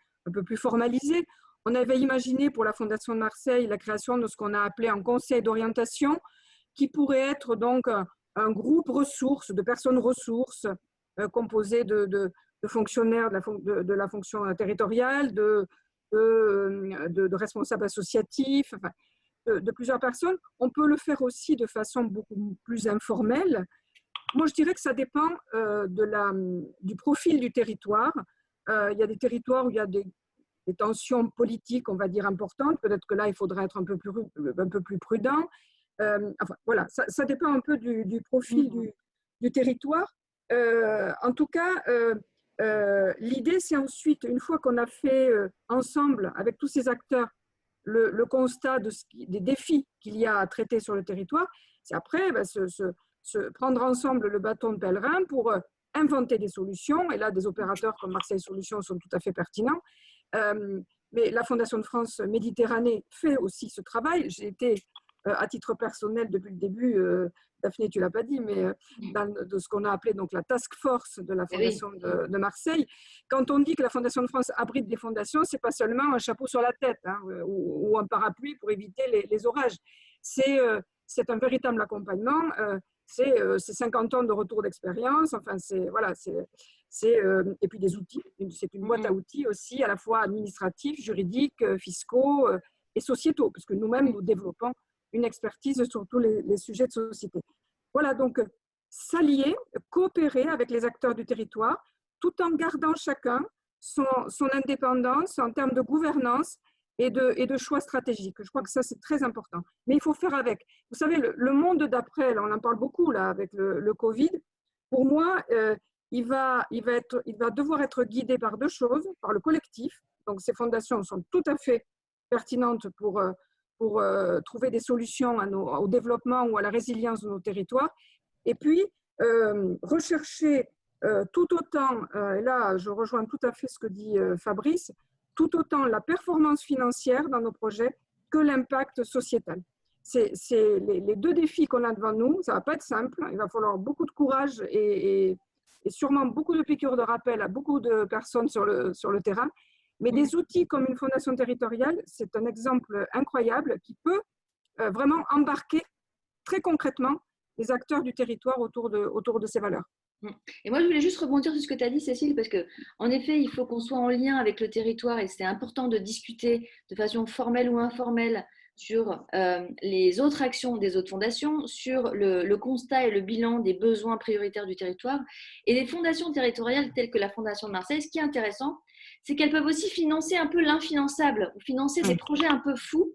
formalisées. On avait imaginé pour la Fondation de Marseille la création de ce qu'on a appelé un conseil d'orientation, qui pourrait être donc un groupe ressources, de personnes ressources, composé de fonctionnaires de la fonction territoriale, de responsables associatifs, enfin, de plusieurs personnes. On peut le faire aussi de façon beaucoup plus informelle. Moi, je dirais que ça dépend du profil du territoire. Il y a des territoires où il y a des tensions politiques, on va dire, importantes. Peut-être que là, il faudrait être un peu plus prudent. Enfin, voilà, ça dépend un peu du profil du territoire. En tout cas, l'idée, c'est ensuite, une fois qu'on a fait ensemble, avec tous ces acteurs, le constat des défis qu'il y a à traiter sur le territoire, c'est après se prendre ensemble le bâton de pèlerin pour inventer des solutions. Et là, des opérateurs comme Marseille Solutions sont tout à fait pertinents. Mais la Fondation de France Méditerranée fait aussi ce travail. J'ai été, à titre personnel, depuis le début, Daphné, tu ne l'as pas dit, mais de ce qu'on a appelé donc, la task force de la Fondation de Marseille. Quand on dit que la Fondation de France abrite des fondations, ce n'est pas seulement un chapeau sur la tête hein, ou un parapluie pour éviter les orages. C'est un véritable accompagnement. C'est 50 ans de retour d'expérience. Enfin, voilà, et puis des outils. C'est une boîte à outils aussi, à la fois administratifs, juridiques, fiscaux et sociétaux, parce que nous-mêmes, nous développons une expertise sur tous les sujets de société. Voilà, donc s'allier, coopérer avec les acteurs du territoire, tout en gardant chacun son indépendance en termes de gouvernance et de choix stratégiques. Je crois que ça, c'est très important. Mais il faut faire avec. Vous savez, le monde d'après, on en parle beaucoup là, avec le Covid, pour moi, il va devoir être guidé par deux choses, par le collectif. Donc, ces fondations sont tout à fait pertinentes pour trouver des solutions au développement ou à la résilience de nos territoires. Et puis, rechercher tout autant, et là je rejoins tout à fait ce que dit Fabrice, tout autant la performance financière dans nos projets que l'impact sociétal. C'est les deux défis qu'on a devant nous. Ça ne va pas être simple. Il va falloir beaucoup de courage et sûrement beaucoup de piqûres de rappel à beaucoup de personnes sur le terrain. Mais des outils comme une fondation territoriale, c'est un exemple incroyable qui peut vraiment embarquer très concrètement les acteurs du territoire autour de ces valeurs. Et moi, je voulais juste rebondir sur ce que tu as dit, Cécile, parce qu'en effet, il faut qu'on soit en lien avec le territoire et c'est important de discuter de façon formelle ou informelle sur les autres actions des autres fondations, sur le constat et le bilan des besoins prioritaires du territoire. Et les fondations territoriales telles que la Fondation de Marseille, ce qui est intéressant, c'est qu'elles peuvent aussi financer un peu l'infinançable, ou financer des projets un peu fous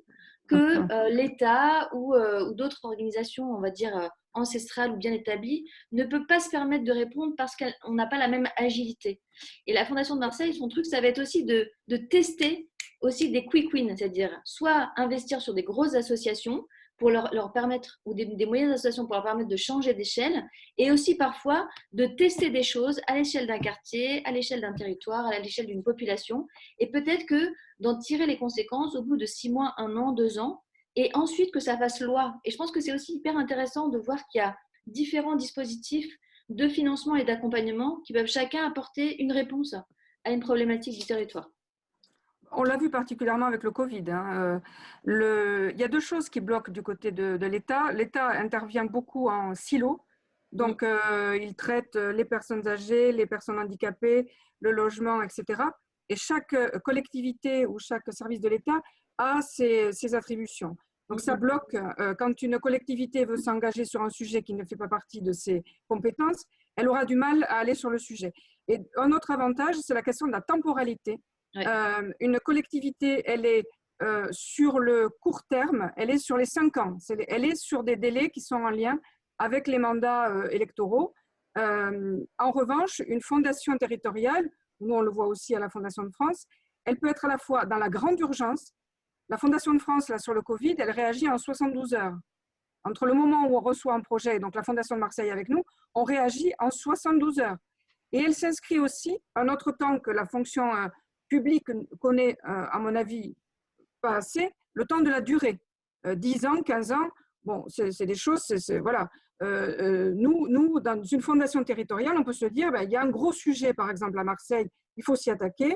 que l'État ou d'autres organisations, on va dire, ancestrales ou bien établies, ne peut pas se permettre de répondre parce qu'on n'a pas la même agilité. Et la Fondation de Marseille, son truc, ça va être aussi de tester aussi des quick wins, c'est-à-dire soit investir sur des grosses associations pour leur permettre, ou des moyennes associations pour leur permettre de changer d'échelle, et aussi parfois de tester des choses à l'échelle d'un quartier, à l'échelle d'un territoire, à l'échelle d'une population, et peut-être que d'en tirer les conséquences au bout de 6 mois, 1 an, 2 ans, et ensuite que ça fasse loi. Et je pense que c'est aussi hyper intéressant de voir qu'il y a différents dispositifs de financement et d'accompagnement qui peuvent chacun apporter une réponse à une problématique du territoire. On l'a vu particulièrement avec le Covid. Il y a deux choses qui bloquent du côté de l'État. L'État intervient beaucoup en silo. Donc, il traite les personnes âgées, les personnes handicapées, le logement, etc. Et chaque collectivité ou chaque service de l'État a ses attributions. Donc, ça bloque quand une collectivité veut s'engager sur un sujet qui ne fait pas partie de ses compétences, elle aura du mal à aller sur le sujet. Et un autre avantage, c'est la question de la temporalité. Ouais. Une collectivité, elle est sur le court terme, elle est sur les 5 ans. Elle est sur des délais qui sont en lien avec les mandats électoraux. En revanche, une fondation territoriale, nous on le voit aussi à la Fondation de France, elle peut être à la fois dans la grande urgence. La Fondation de France, là, sur le Covid, elle réagit en 72 heures. Entre le moment où on reçoit un projet, donc la Fondation de Marseille avec nous, on réagit en 72 heures. Et elle s'inscrit aussi, un autre temps que la fonction publique connaît, à mon avis, pas assez, le temps de la durée. 10 ans, 15 ans, bon, c'est des choses, voilà. Nous, dans une fondation territoriale, on peut se dire, il y a un gros sujet, par exemple, à Marseille, il faut s'y attaquer.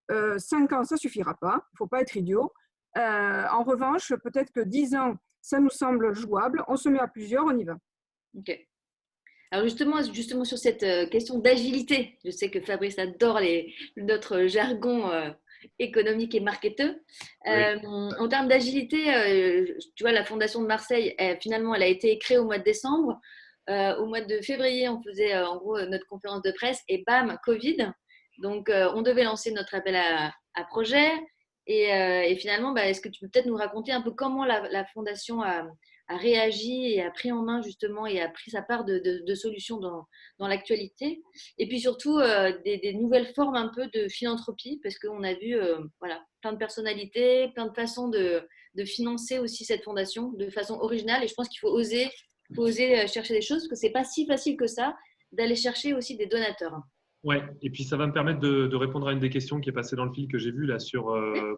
5 ans, ça ne suffira pas, il ne faut pas être idiot. En revanche, peut-être que 10 ans, ça nous semble jouable, on se met à plusieurs, on y va. Ok. Alors justement sur cette question d'agilité, je sais que Fabrice adore notre jargon économique et marketeur. Oui. En termes d'agilité, tu vois, la Fondation de Marseille, finalement, elle a été créée au mois de décembre. Au mois de février, on faisait en gros notre conférence de presse et bam, Covid. Donc, on devait lancer notre appel à projet. Et finalement, est-ce que tu peux peut-être nous raconter un peu comment la Fondation a réagi et a pris en main justement et a pris sa part de solutions dans l'actualité. Et puis surtout, des nouvelles formes un peu de philanthropie, parce qu'on a vu voilà, plein de personnalités, plein de façons de financer aussi cette fondation de façon originale. Et je pense qu'il faut oser chercher des choses, parce que ce n'est pas si facile que ça d'aller chercher aussi des donateurs. Ouais, et puis ça va me permettre de répondre à une des questions qui est passée dans le fil que j'ai vu là sur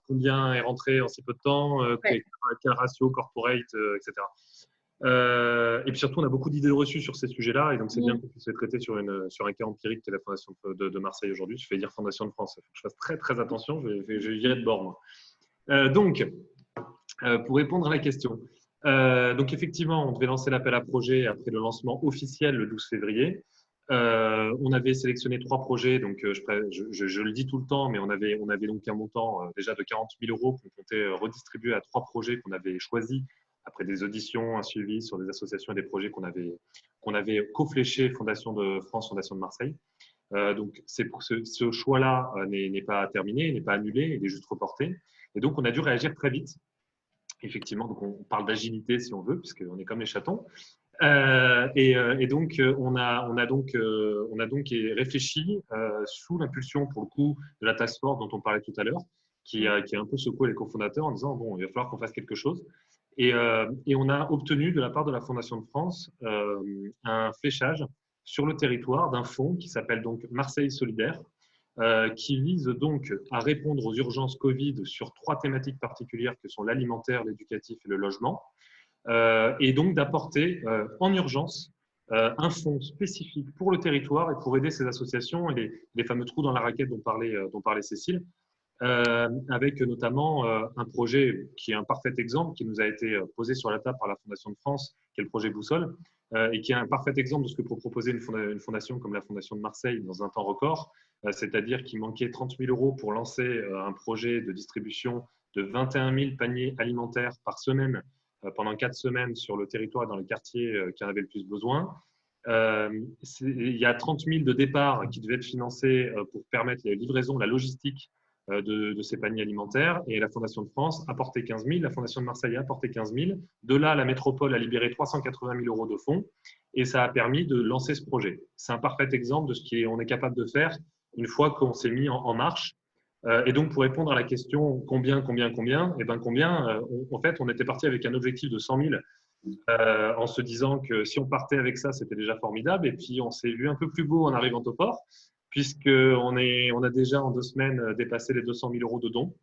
combien est rentré en si peu de temps, quel ratio corporate, etc. Et puis surtout, on a beaucoup d'idées reçues sur ces sujets-là, et donc c'est bien qu'on puisse les traiter sur un cas empirique qui est la Fondation de Marseille aujourd'hui. Je vais dire Fondation de France, il faut que je fasse très très attention, je vais virer de bord moi. Donc, pour répondre à la question, donc effectivement, on devait lancer l'appel à projet après le lancement officiel le 12 février. On avait sélectionné 3 projets, donc je le dis tout le temps, mais on avait donc un montant déjà de 40 000 € qu'on comptait redistribuer à 3 projets qu'on avait choisis après des auditions, un suivi sur des associations et des projets qu'on avait co-fléchés Fondation de France, Fondation de Marseille. Donc ce choix-là n'est pas terminé, n'est pas annulé, il est juste reporté. Et donc on a dû réagir très vite. Effectivement, donc on parle d'agilité si on veut, puisqu'on est comme les chatons. Et donc, on a donc réfléchi sous l'impulsion, pour le coup, de la task force dont on parlait tout à l'heure, qui a un peu secoué les cofondateurs en disant bon, il va falloir qu'on fasse quelque chose. Et on a obtenu de la part de la Fondation de France un fléchage sur le territoire d'un fonds qui s'appelle donc Marseille Solidaire, qui vise donc à répondre aux urgences Covid sur 3 thématiques particulières que sont l'alimentaire, l'éducatif et le logement, et donc d'apporter en urgence un fonds spécifique pour le territoire et pour aider ces associations et les fameux trous dans la raquette dont parlait Cécile, avec notamment un projet qui est un parfait exemple, qui nous a été posé sur la table par la Fondation de France, qui est le projet Boussole, et qui est un parfait exemple de ce que peut proposer une fondation comme la Fondation de Marseille dans un temps record, c'est-à-dire qu'il manquait 30 000 euros pour lancer un projet de distribution de 21 000 paniers alimentaires par semaine pendant 4 semaines sur le territoire et dans les quartiers qui en avaient le plus besoin. Il y a 30 000 de départ qui devaient être financés pour permettre la livraison, la logistique de ces paniers alimentaires, et la Fondation de France a apporté 15 000, la Fondation de Marseille a apporté 15 000. De là, la métropole a libéré 380 000 euros de fonds, et ça a permis de lancer ce projet. C'est un parfait exemple de ce qu'on est capable de faire une fois qu'on s'est mis en marche. Et donc, pour répondre à la question combien, en fait, on était parti avec un objectif de 100 000 en se disant que si on partait avec ça, c'était déjà formidable. Et puis, on s'est vu un peu plus beau en arrivant au port, puisqu'on a déjà en 2 semaines dépassé les 200 000 euros de dons,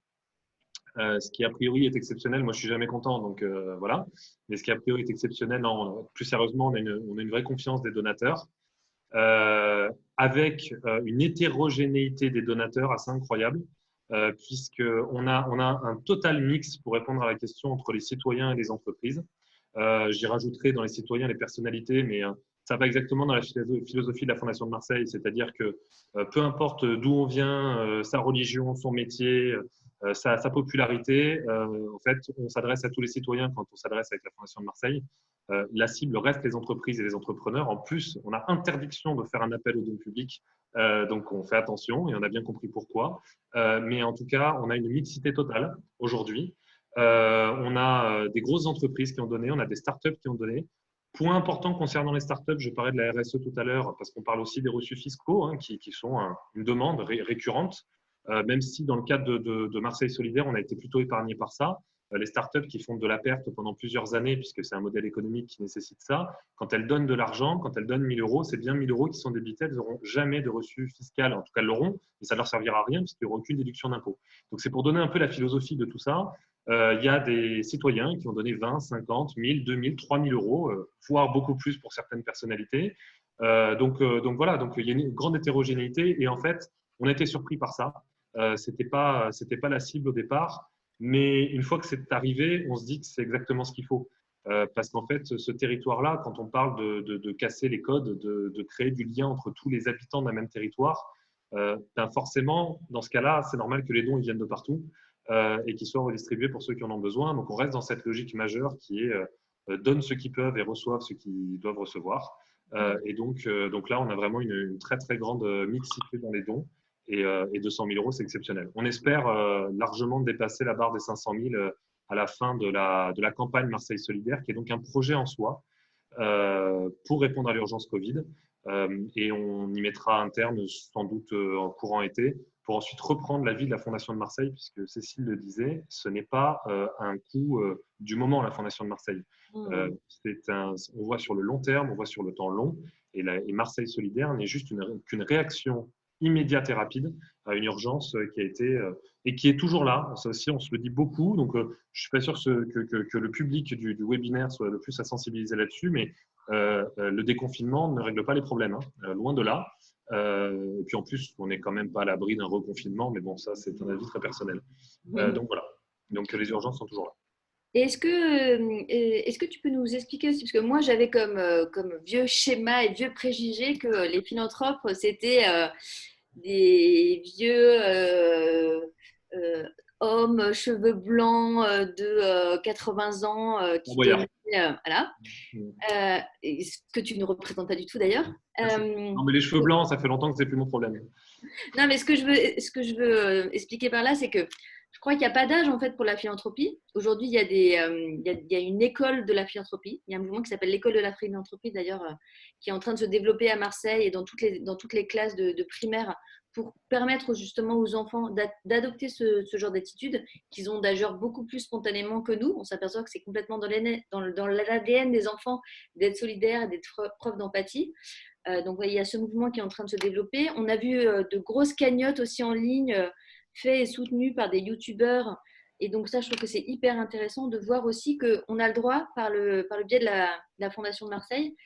ce qui a priori est exceptionnel. Moi, je suis jamais content, donc voilà. Mais ce qui a priori est exceptionnel, non, plus sérieusement, on a une vraie confiance des donateurs, avec une hétérogénéité des donateurs assez incroyable, puisqu'on a un total mix, pour répondre à la question, entre les citoyens et les entreprises. J'y rajouterai dans les citoyens les personnalités, mais ça va exactement dans la philosophie de la Fondation de Marseille, c'est-à-dire que peu importe d'où on vient, sa religion, son métier, sa popularité, en fait, on s'adresse à tous les citoyens quand on s'adresse avec la Fondation de Marseille. La cible reste les entreprises et les entrepreneurs. En plus, on a interdiction de faire un appel aux dons publics, donc on fait attention et on a bien compris pourquoi. Mais en tout cas, on a une mixité totale aujourd'hui. On a des grosses entreprises qui ont donné, on a des startups qui ont donné. Point important concernant les startups, je parlais de la RSE tout à l'heure, parce qu'on parle aussi des reçus fiscaux, hein, qui sont une demande récurrente, même si dans le cadre de Marseille Solidaire, on a été plutôt épargné par ça. Les startups qui font de la perte pendant plusieurs années, puisque c'est un modèle économique qui nécessite ça, quand elles donnent de l'argent, quand elles donnent 1 000 euros, c'est bien 1 000 euros qui sont débités, elles n'auront jamais de reçu fiscal, en tout cas elles l'auront, mais ça ne leur servira à rien, puisqu'il n'y aura aucune déduction d'impôt. Donc c'est pour donner un peu la philosophie de tout ça. Il y a des citoyens qui ont donné 20, 50, 1000, 2000, 3000 euros, voire beaucoup plus pour certaines personnalités. Donc voilà, donc il y a une grande hétérogénéité, et en fait, on a été surpris par ça. C'était pas la cible au départ, mais une fois que c'est arrivé, on se dit que c'est exactement ce qu'il faut. Parce qu'en fait, ce territoire-là, quand on parle de casser les codes, de créer du lien entre tous les habitants d'un même territoire, ben forcément, dans ce cas-là, c'est normal que les dons ils viennent de partout et qu'ils soient redistribués pour ceux qui en ont besoin. Donc, on reste dans cette logique majeure qui est donne ceux qui peuvent et reçoivent ceux qui doivent recevoir. Et donc là, on a vraiment une très, très grande mixité dans les dons. Et 200 000 euros, c'est exceptionnel. On espère largement dépasser la barre des 500 000 à la fin de la campagne Marseille Solidaire, qui est donc un projet en soi pour répondre à l'urgence Covid. Et on y mettra un terme sans doute en courant été pour ensuite reprendre la vie de la Fondation de Marseille, puisque Cécile le disait, ce n'est pas un coup du moment, la Fondation de Marseille. On voit sur le long terme, on voit sur le temps long, et Marseille Solidaire n'est juste qu'une réaction immédiate et rapide à une urgence qui a été et qui est toujours là. Ça aussi, on se le dit beaucoup. Donc, je ne suis pas sûr que le public du webinaire soit le plus à sensibiliser là-dessus, mais le déconfinement ne règle pas les problèmes, hein, loin de là. Et puis en plus, on n'est quand même pas à l'abri d'un reconfinement, mais bon, ça, c'est un avis très personnel. Donc voilà. Donc les urgences sont toujours là. Est-ce que tu peux nous expliquer aussi, parce que moi j'avais comme vieux schéma et vieux préjugé que les philanthropes c'était des vieux hommes, cheveux blancs de 80 ans qui donnaient, voilà. Ce que tu ne représentes pas du tout d'ailleurs. Non, mais les cheveux blancs, ça fait longtemps que c'est plus mon problème. Non, mais ce que je veux expliquer par là, c'est que je crois qu'il n'y a pas d'âge en fait pour la philanthropie. Aujourd'hui, il y a une école de la philanthropie. Il y a un mouvement qui s'appelle l'école de la philanthropie d'ailleurs, qui est en train de se développer à Marseille et dans toutes les classes de primaire pour permettre justement aux enfants d'adopter ce genre d'attitude qu'ils ont d'ailleurs beaucoup plus spontanément que nous. On s'aperçoit que c'est complètement dans l'ADN des enfants d'être solidaires et d'être preuve d'empathie. Donc, il y a ce mouvement qui est en train de se développer. On a vu de grosses cagnottes aussi en ligne, faites et soutenues par des youtubeurs. Et donc, ça, je trouve que c'est hyper intéressant de voir aussi qu'on a le droit, par le biais de la Fondation de Marseille,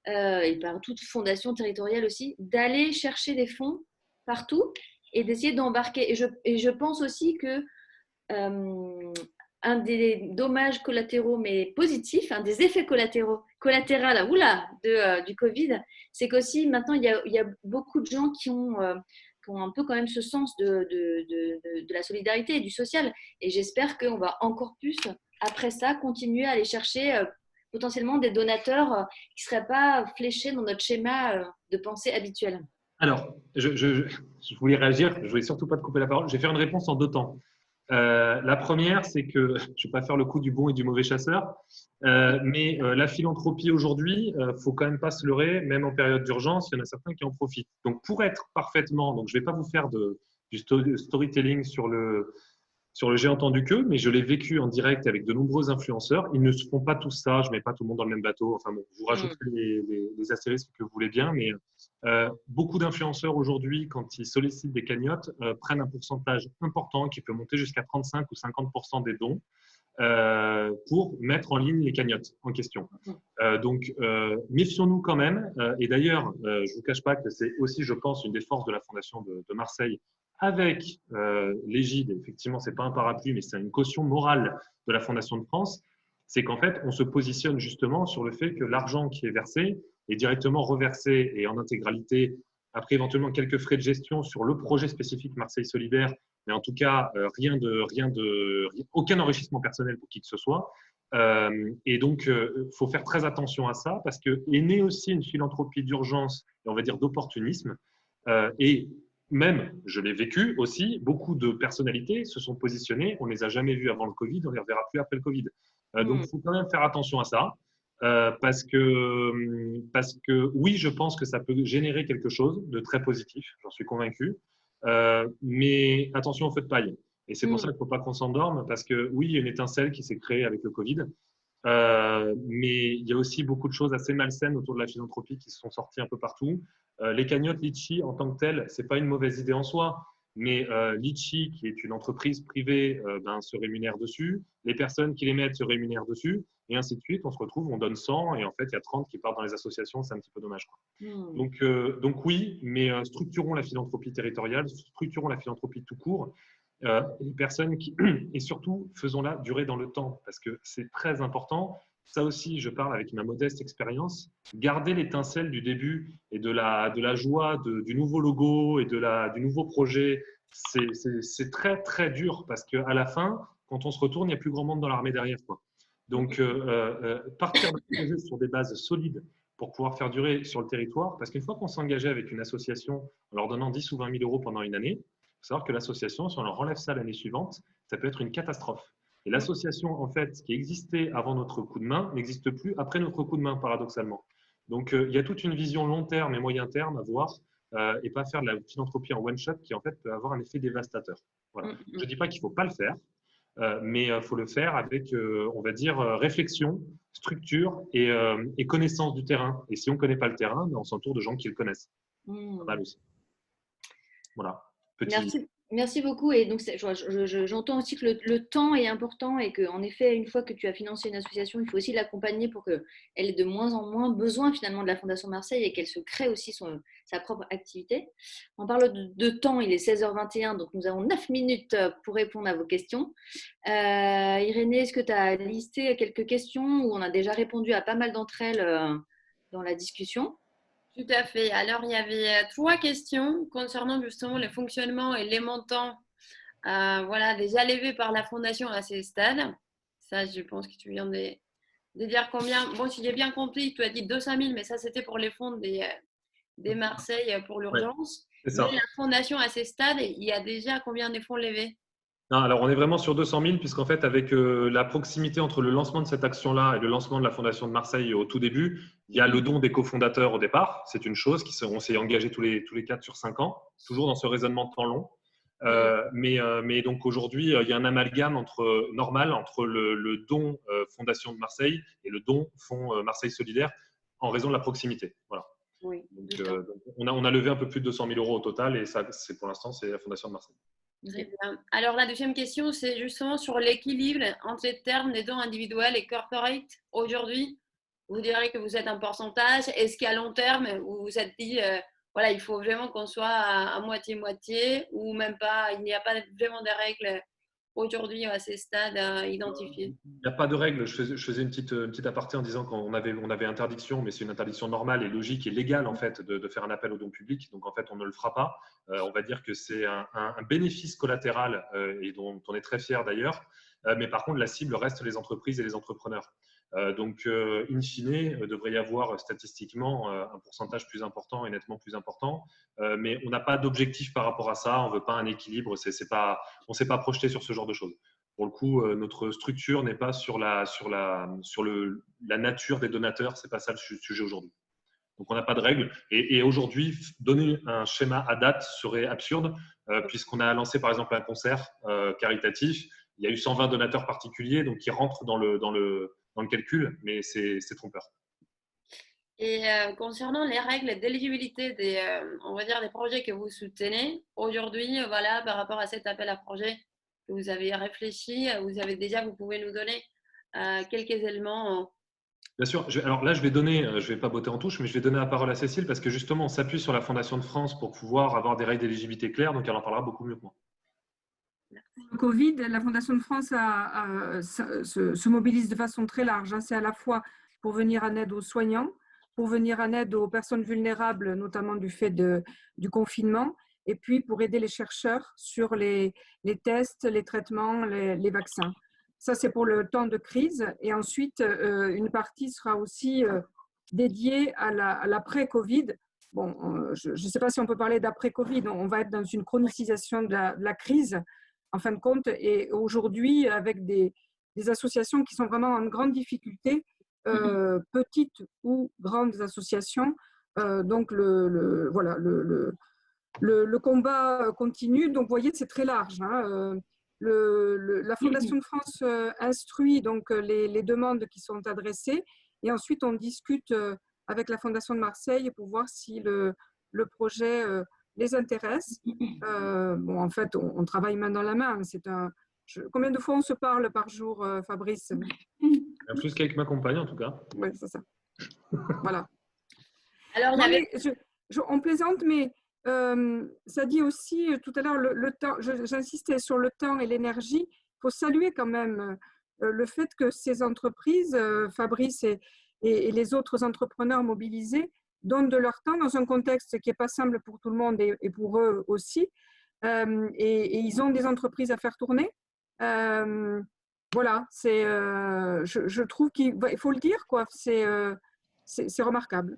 et par toute fondation territoriale aussi, d'aller chercher des fonds partout et d'essayer d'embarquer. Et je pense aussi que un des dommages collatéraux, mais positifs, un des effets collatéraux du Covid, c'est qu'aussi maintenant, il y a beaucoup de gens qui ont un peu quand même ce sens de la solidarité et du social. Et j'espère qu'on va encore plus, après ça, continuer à aller chercher potentiellement des donateurs qui ne seraient pas fléchés dans notre schéma de pensée habituel. Alors, je voulais réagir, je voulais surtout pas te couper la parole. Je vais faire une réponse en 2 temps. La première, c'est que je ne vais pas faire le coup du bon et du mauvais chasseur, mais la philanthropie aujourd'hui, faut quand même pas se leurrer, même en période d'urgence, il y en a certains qui en profitent. Donc, pour être parfaitement, donc je vais pas vous faire du storytelling sur le j'ai entendu que, mais je l'ai vécu en direct avec de nombreux influenceurs. Ils ne se font pas tous ça, je ne mets pas tout le monde dans le même bateau. Enfin bon, vous rajouterez les astérisques que vous voulez bien, mais beaucoup d'influenceurs aujourd'hui, quand ils sollicitent des cagnottes, prennent un pourcentage important qui peut monter jusqu'à 35 ou 50% des dons pour mettre en ligne les cagnottes en question. Donc, méfions-nous quand même. Et d'ailleurs, je ne vous cache pas que c'est aussi, je pense, une des forces de la Fondation de Marseille, avec l'égide, effectivement, ce n'est pas un parapluie, mais c'est une caution morale de la Fondation de France, c'est qu'en fait, on se positionne justement sur le fait que l'argent qui est versé est directement reversé et en intégralité, après éventuellement quelques frais de gestion sur le projet spécifique Marseille Solidaire, mais en tout cas, aucun enrichissement personnel pour qui que ce soit. Et donc, faut faire très attention à ça parce que est née aussi une philanthropie d'urgence et on va dire d'opportunisme. Et même, je l'ai vécu aussi, beaucoup de personnalités se sont positionnées, on ne les a jamais vues avant le Covid, on ne les reverra plus après le Covid. Donc, il faut quand même faire attention à ça, parce que oui, je pense que ça peut générer quelque chose de très positif, j'en suis convaincu, mais attention au feu de paille. Et c'est pour ça qu'il ne faut pas qu'on s'endorme, parce que oui, il y a une étincelle qui s'est créée avec le Covid, mais il y a aussi beaucoup de choses assez malsaines autour de la philanthropie qui se sont sorties un peu partout. Les cagnottes Litchi, en tant que telles, ce n'est pas une mauvaise idée en soi, mais Litchi, qui est une entreprise privée, se rémunère dessus. Les personnes qui les mettent se rémunèrent dessus, et ainsi de suite. On se retrouve, on donne 100, et en fait, il y a 30 qui partent dans les associations. C'est un petit peu dommage, quoi. Donc oui, mais structurons la philanthropie territoriale, structurons la philanthropie tout court. Les personnes et surtout, faisons-la durer dans le temps, parce que c'est très important. Ça aussi, je parle avec ma modeste expérience. Garder l'étincelle du début et de la joie du nouveau logo et du nouveau projet, c'est très, très dur parce qu'à la fin, quand on se retourne, il n'y a plus grand monde dans l'armée derrière, quoi. Donc, partir d'un projet sur des bases solides pour pouvoir faire durer sur le territoire, parce qu'une fois qu'on s'est engagé avec une association en leur donnant 10 ou 20 000 euros pendant une année, il faut savoir que l'association, si on leur enlève ça l'année suivante, ça peut être une catastrophe. Et l'association, en fait, qui existait avant notre coup de main, n'existe plus après notre coup de main, paradoxalement. Donc, il y a toute une vision long terme et moyen terme à voir et pas faire de la philanthropie en one-shot qui, en fait, peut avoir un effet dévastateur. Voilà. Je ne dis pas qu'il ne faut pas le faire, mais il faut le faire avec, on va dire, réflexion, structure et connaissance du terrain. Et si on ne connaît pas le terrain, on s'entoure de gens qui le connaissent. Pas mal aussi. Voilà. Merci beaucoup. Et donc, j'entends aussi que le temps est important et qu'en effet, une fois que tu as financé une association, il faut aussi l'accompagner pour qu'elle ait de moins en moins besoin finalement de la Fondation Marseille et qu'elle se crée aussi sa propre activité. On parle de temps, il est 16h21, donc nous avons 9 minutes pour répondre à vos questions. Irénée, est-ce que tu as listé quelques questions où on a déjà répondu à pas mal d'entre elles dans la discussion ? Tout à fait. Alors, il y avait 3 questions concernant justement le fonctionnement et les montants déjà levés par la Fondation à ces stades. Ça, je pense que tu viens de dire combien. Bon, si j'ai bien compris, tu as dit 200 000, mais ça, c'était pour les fonds des Marseille pour l'urgence. Ouais, mais la Fondation à ces stades, il y a déjà combien de fonds levés ? Non, alors on est vraiment sur 200 000 puisqu'en fait avec la proximité entre le lancement de cette action-là et le lancement de la Fondation de Marseille au tout début, il y a le don des cofondateurs au départ, c'est une chose, on s'est engagé tous les 4 sur 5 ans, toujours dans ce raisonnement de temps long. Mais donc aujourd'hui, il y a un amalgame entre le don Fondation de Marseille et le don Fonds Marseille Solidaire en raison de la proximité. Voilà. Oui, Donc, on a levé un peu plus de 200 000 euros au total et ça, pour l'instant, c'est la Fondation de Marseille. très bien. Alors, la deuxième question, c'est justement sur l'équilibre entre les termes des dons individuels et corporate. Aujourd'hui, vous direz que vous êtes un pourcentage. Est-ce qu'à long terme, vous vous êtes dit, voilà, il faut vraiment qu'on soit à moitié-moitié ou même pas, il n'y a pas vraiment de règles aujourd'hui à ces stades identifiés? Il n'y a pas de règle. Je faisais une petite aparté en disant qu'on avait interdiction, mais c'est une interdiction normale et logique et légale en fait de faire un appel aux dons publics. Donc en fait, on ne le fera pas. On va dire que c'est un bénéfice collatéral et dont on est très fier d'ailleurs. Mais par contre, la cible reste les entreprises et les entrepreneurs. Donc, in fine, devrait y avoir statistiquement un pourcentage plus important et nettement plus important. Mais on n'a pas d'objectif par rapport à ça. On ne veut pas un équilibre. On ne s'est pas projeté sur ce genre de choses. Pour le coup, notre structure n'est pas sur la nature des donateurs. Ce n'est pas ça le sujet aujourd'hui. Donc, on n'a pas de règle. Et aujourd'hui, donner un schéma à date serait absurde, puisqu'on a lancé par exemple un concert caritatif. Il y a eu 120 donateurs particuliers, donc qui rentrent dans le calcul, mais c'est trompeur. Et concernant les règles d'éligibilité on va dire des projets que vous soutenez, aujourd'hui, voilà, par rapport à cet appel à projet que vous avez réfléchi, vous pouvez nous donner quelques éléments. Bien sûr. Alors là, je vais pas botter en touche, mais je vais donner la parole à Cécile parce que justement, on s'appuie sur la Fondation de France pour pouvoir avoir des règles d'éligibilité claires, donc elle en parlera beaucoup mieux que moi. Le Covid, la Fondation de France se mobilise de façon très large. C'est à la fois pour venir en aide aux soignants, pour venir en aide aux personnes vulnérables, notamment du fait du confinement, et puis pour aider les chercheurs sur les tests, les traitements, les vaccins. Ça, c'est pour le temps de crise. Et ensuite, une partie sera aussi dédiée à l'après-Covid. Bon, je ne sais pas si on peut parler d'après-Covid. On va être dans une chronicisation de la crise, en fin de compte. Et aujourd'hui, avec des associations qui sont vraiment en grande difficulté, petites ou grandes associations. Donc, voilà, le combat continue. Donc, vous voyez, c'est très large. Hein. La Fondation de France instruit donc les demandes qui sont adressées et ensuite on discute avec la Fondation de Marseille pour voir si le projet les intéresse. Bon, en fait, on travaille main dans la main. Combien de fois on se parle par jour, Fabrice? Plus qu'avec ma compagne, en tout cas. Oui, c'est ça. Voilà. Alors, on plaisante, mais ça dit aussi tout à l'heure le temps. J'insistais sur le temps et l'énergie. Il faut saluer quand même le fait que ces entreprises, Fabrice et les autres entrepreneurs mobilisés, donnent de leur temps dans un contexte qui n'est pas simple pour tout le monde et pour eux aussi. Et ils ont des entreprises à faire tourner. Voilà, je trouve qu'il faut le dire, quoi. C'est remarquable.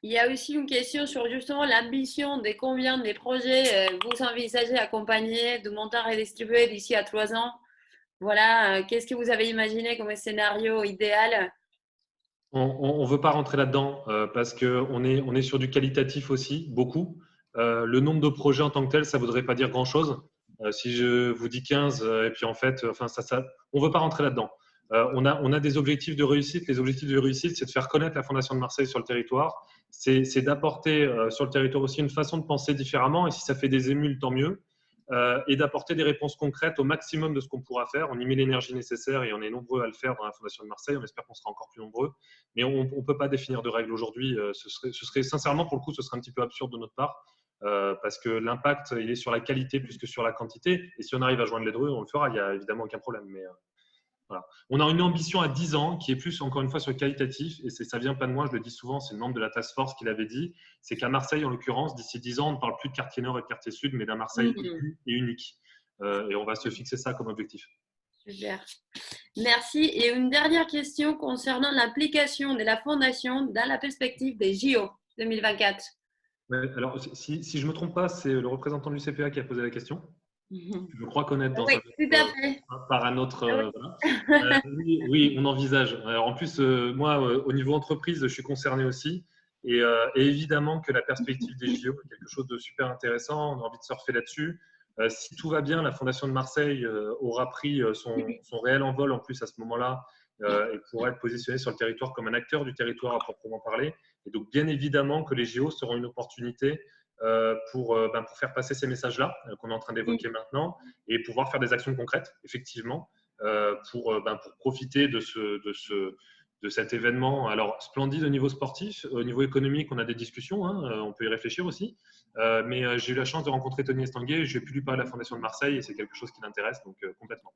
il y a aussi une question sur justement l'ambition de combien des projets vous envisagez accompagner, de monter et distribuer d'ici à 3 ans. Voilà, qu'est-ce que vous avez imaginé comme scénario idéal? On ne veut pas rentrer là-dedans parce qu'on est sur du qualitatif aussi, beaucoup. Le nombre de projets en tant que tel, ça ne voudrait pas dire grand-chose. Si je vous dis 15, et puis en fait, on ne veut pas rentrer là-dedans. On a des objectifs de réussite. Les objectifs de réussite, c'est de faire connaître la Fondation de Marseille sur le territoire. C'est d'apporter sur le territoire aussi une façon de penser différemment. Et si ça fait des émules, tant mieux. Et d'apporter des réponses concrètes au maximum de ce qu'on pourra faire. On y met l'énergie nécessaire et on est nombreux à le faire dans la Fondation de Marseille. On espère qu'on sera encore plus nombreux. Mais on ne peut pas définir de règles aujourd'hui. Ce serait sincèrement, pour le coup, ce serait un petit peu absurde de notre part. Parce que l'impact, il est sur la qualité plus que sur la quantité. Et si on arrive à joindre les deux, on le fera. Il n'y a évidemment aucun problème. Mais voilà. On a une ambition à 10 ans qui est plus, encore une fois, sur le qualitatif. Et ça vient pas de moi, je le dis souvent, c'est le membre de la task force qui l'avait dit. C'est qu'à Marseille, en l'occurrence, d'ici 10 ans, on ne parle plus de quartier nord et de quartier sud, mais d'un Marseille et unique. Et on va se fixer ça comme objectif. Super. Merci. Et une dernière question concernant l'implication de la Fondation dans la perspective des JO 2024. Alors, si je ne me trompe pas, c'est le représentant du CPA qui a posé la question. Je crois connaître dans oui, tout à fait. par un autre. Voilà. Oui, on envisage. Alors, en plus, moi, au niveau entreprise, je suis concerné aussi. Et évidemment que la perspective des JO est quelque chose de super intéressant. On a envie de surfer là-dessus. Si tout va bien, la Fondation de Marseille aura pris son réel envol en plus à ce moment-là et pourra être positionnée sur le territoire comme un acteur du territoire à proprement parler. Et donc, bien évidemment que les JO seront une opportunité pour faire passer ces messages-là qu'on est en train d'évoquer maintenant et pouvoir faire des actions concrètes, effectivement, pour profiter de cet événement. Alors, splendide au niveau sportif, au niveau économique, on a des discussions, on peut y réfléchir aussi. Mais j'ai eu la chance de rencontrer Tony Estanguet, j'ai pu lui parler à la Fondation de Marseille et c'est quelque chose qui l'intéresse, donc complètement.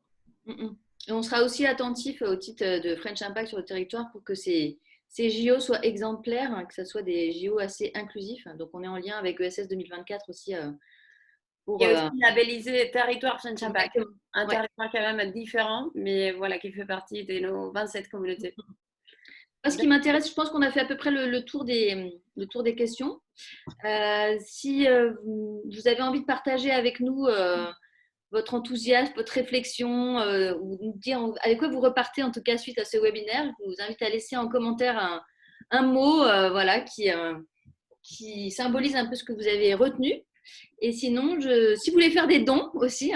Et on sera aussi attentif au titre de French Impact sur le territoire pour que ces JO soient exemplaires, que ce soit des JO assez inclusifs. Donc, on est en lien avec ESS 2024 aussi. Il y a aussi labellisé Territoire French Impact, un territoire quand même différent, mais voilà, qui fait partie de nos 27 communautés. Ce qui m'intéresse, je pense qu'on a fait à peu près le tour des questions. Si vous avez envie de partager avec nous votre enthousiasme, votre réflexion, ou nous dire avec quoi vous repartez en tout cas suite à ce webinaire, je vous invite à laisser en commentaire un mot qui symbolise un peu ce que vous avez retenu. Et sinon, si vous voulez faire des dons aussi,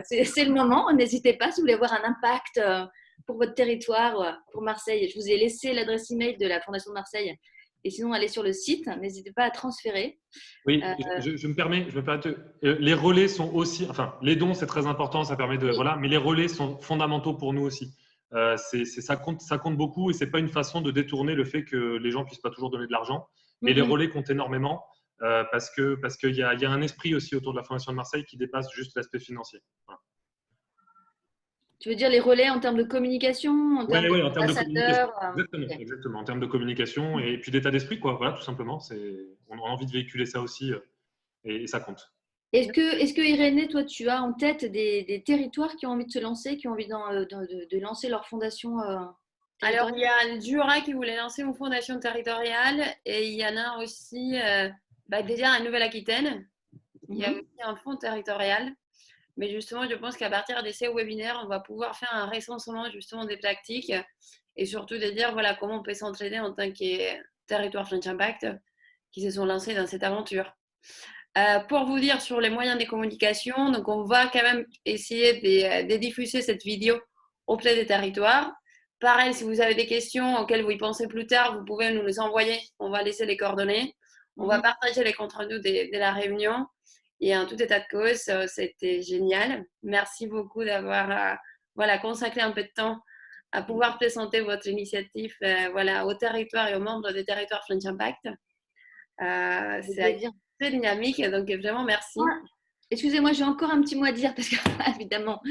c'est le moment, n'hésitez pas si vous voulez avoir un impact pour votre territoire, pour Marseille. Je vous ai laissé l'adresse email de la Fondation de Marseille. Et sinon, allez sur le site, n'hésitez pas à transférer. Oui, je me permets les relais sont aussi, enfin, les dons, c'est très important, ça permet de, voilà, mais les relais sont fondamentaux pour nous aussi. Ça compte beaucoup et c'est pas une façon de détourner le fait que les gens puissent pas toujours donner de l'argent. Mais les relais comptent énormément parce qu'il y a un esprit aussi autour de la Fondation de Marseille qui dépasse juste l'aspect financier. Voilà. Tu veux dire les relais en termes de communication, en termes en termes de communication. Exactement, en termes de communication et puis d'état d'esprit, quoi. Voilà, tout simplement. On a envie de véhiculer ça aussi et ça compte. Est-ce que Irénée, toi, tu as en tête des territoires qui ont envie de se lancer, qui ont envie de lancer leur fondation Alors, il y a le Jura qui voulait lancer une fondation territoriale et il y en a aussi déjà en Nouvelle-Aquitaine. Il y a aussi un fonds territorial. Mais justement, je pense qu'à partir de ces webinaires, on va pouvoir faire un recensement justement des pratiques et surtout de dire voilà, comment on peut s'entraider en tant que territoire French Impact qui se sont lancés dans cette aventure. Pour vous dire sur les moyens de communication, donc on va quand même essayer de diffuser cette vidéo auprès des territoires. Pareil, si vous avez des questions auxquelles vous y pensez plus tard, vous pouvez nous les envoyer. On va laisser les coordonnées. On va partager les comptes rendus de la réunion. Et en tout état de cause, c'était génial. Merci beaucoup d'avoir consacré un peu de temps à pouvoir présenter votre initiative au territoire et aux membres des territoires French Impact. C'est très dynamique, donc vraiment merci. Excusez-moi, j'ai encore un petit mot à dire parce que évidemment,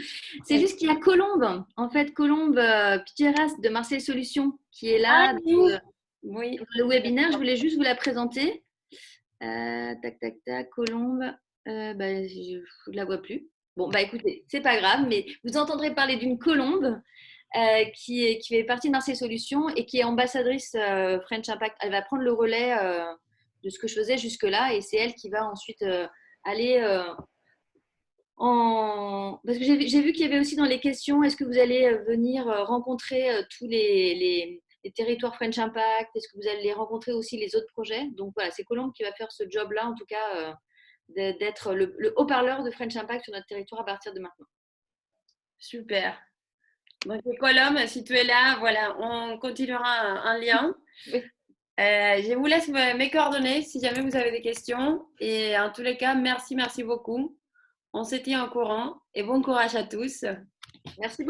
c'est juste qu'il y a Colombe, en fait, Colombe Piqueras de Marseille Solutions qui est là pour le webinaire. Je voulais juste vous la présenter. Colombe. Je ne la vois plus. Bon, écoutez, c'est pas grave, mais vous entendrez parler d'une Colombe qui fait partie de Marseille Solutions et qui est ambassadrice French Impact. Elle va prendre le relais de ce que je faisais jusque-là et c'est elle qui va ensuite aller Parce que j'ai vu qu'il y avait aussi dans les questions, est-ce que vous allez venir rencontrer tous les territoires French Impact? Est-ce que vous allez rencontrer aussi les autres projets? Donc voilà, c'est Colombe qui va faire ce job-là, en tout cas, d'être le haut-parleur de French Impact sur notre territoire à partir de maintenant. Super. Donc, Colombe, si tu es là, voilà, on continuera un lien. Oui. Je vous laisse mes coordonnées si jamais vous avez des questions. Et en tous les cas, merci beaucoup. On se tient au courant et bon courage à tous. Merci beaucoup.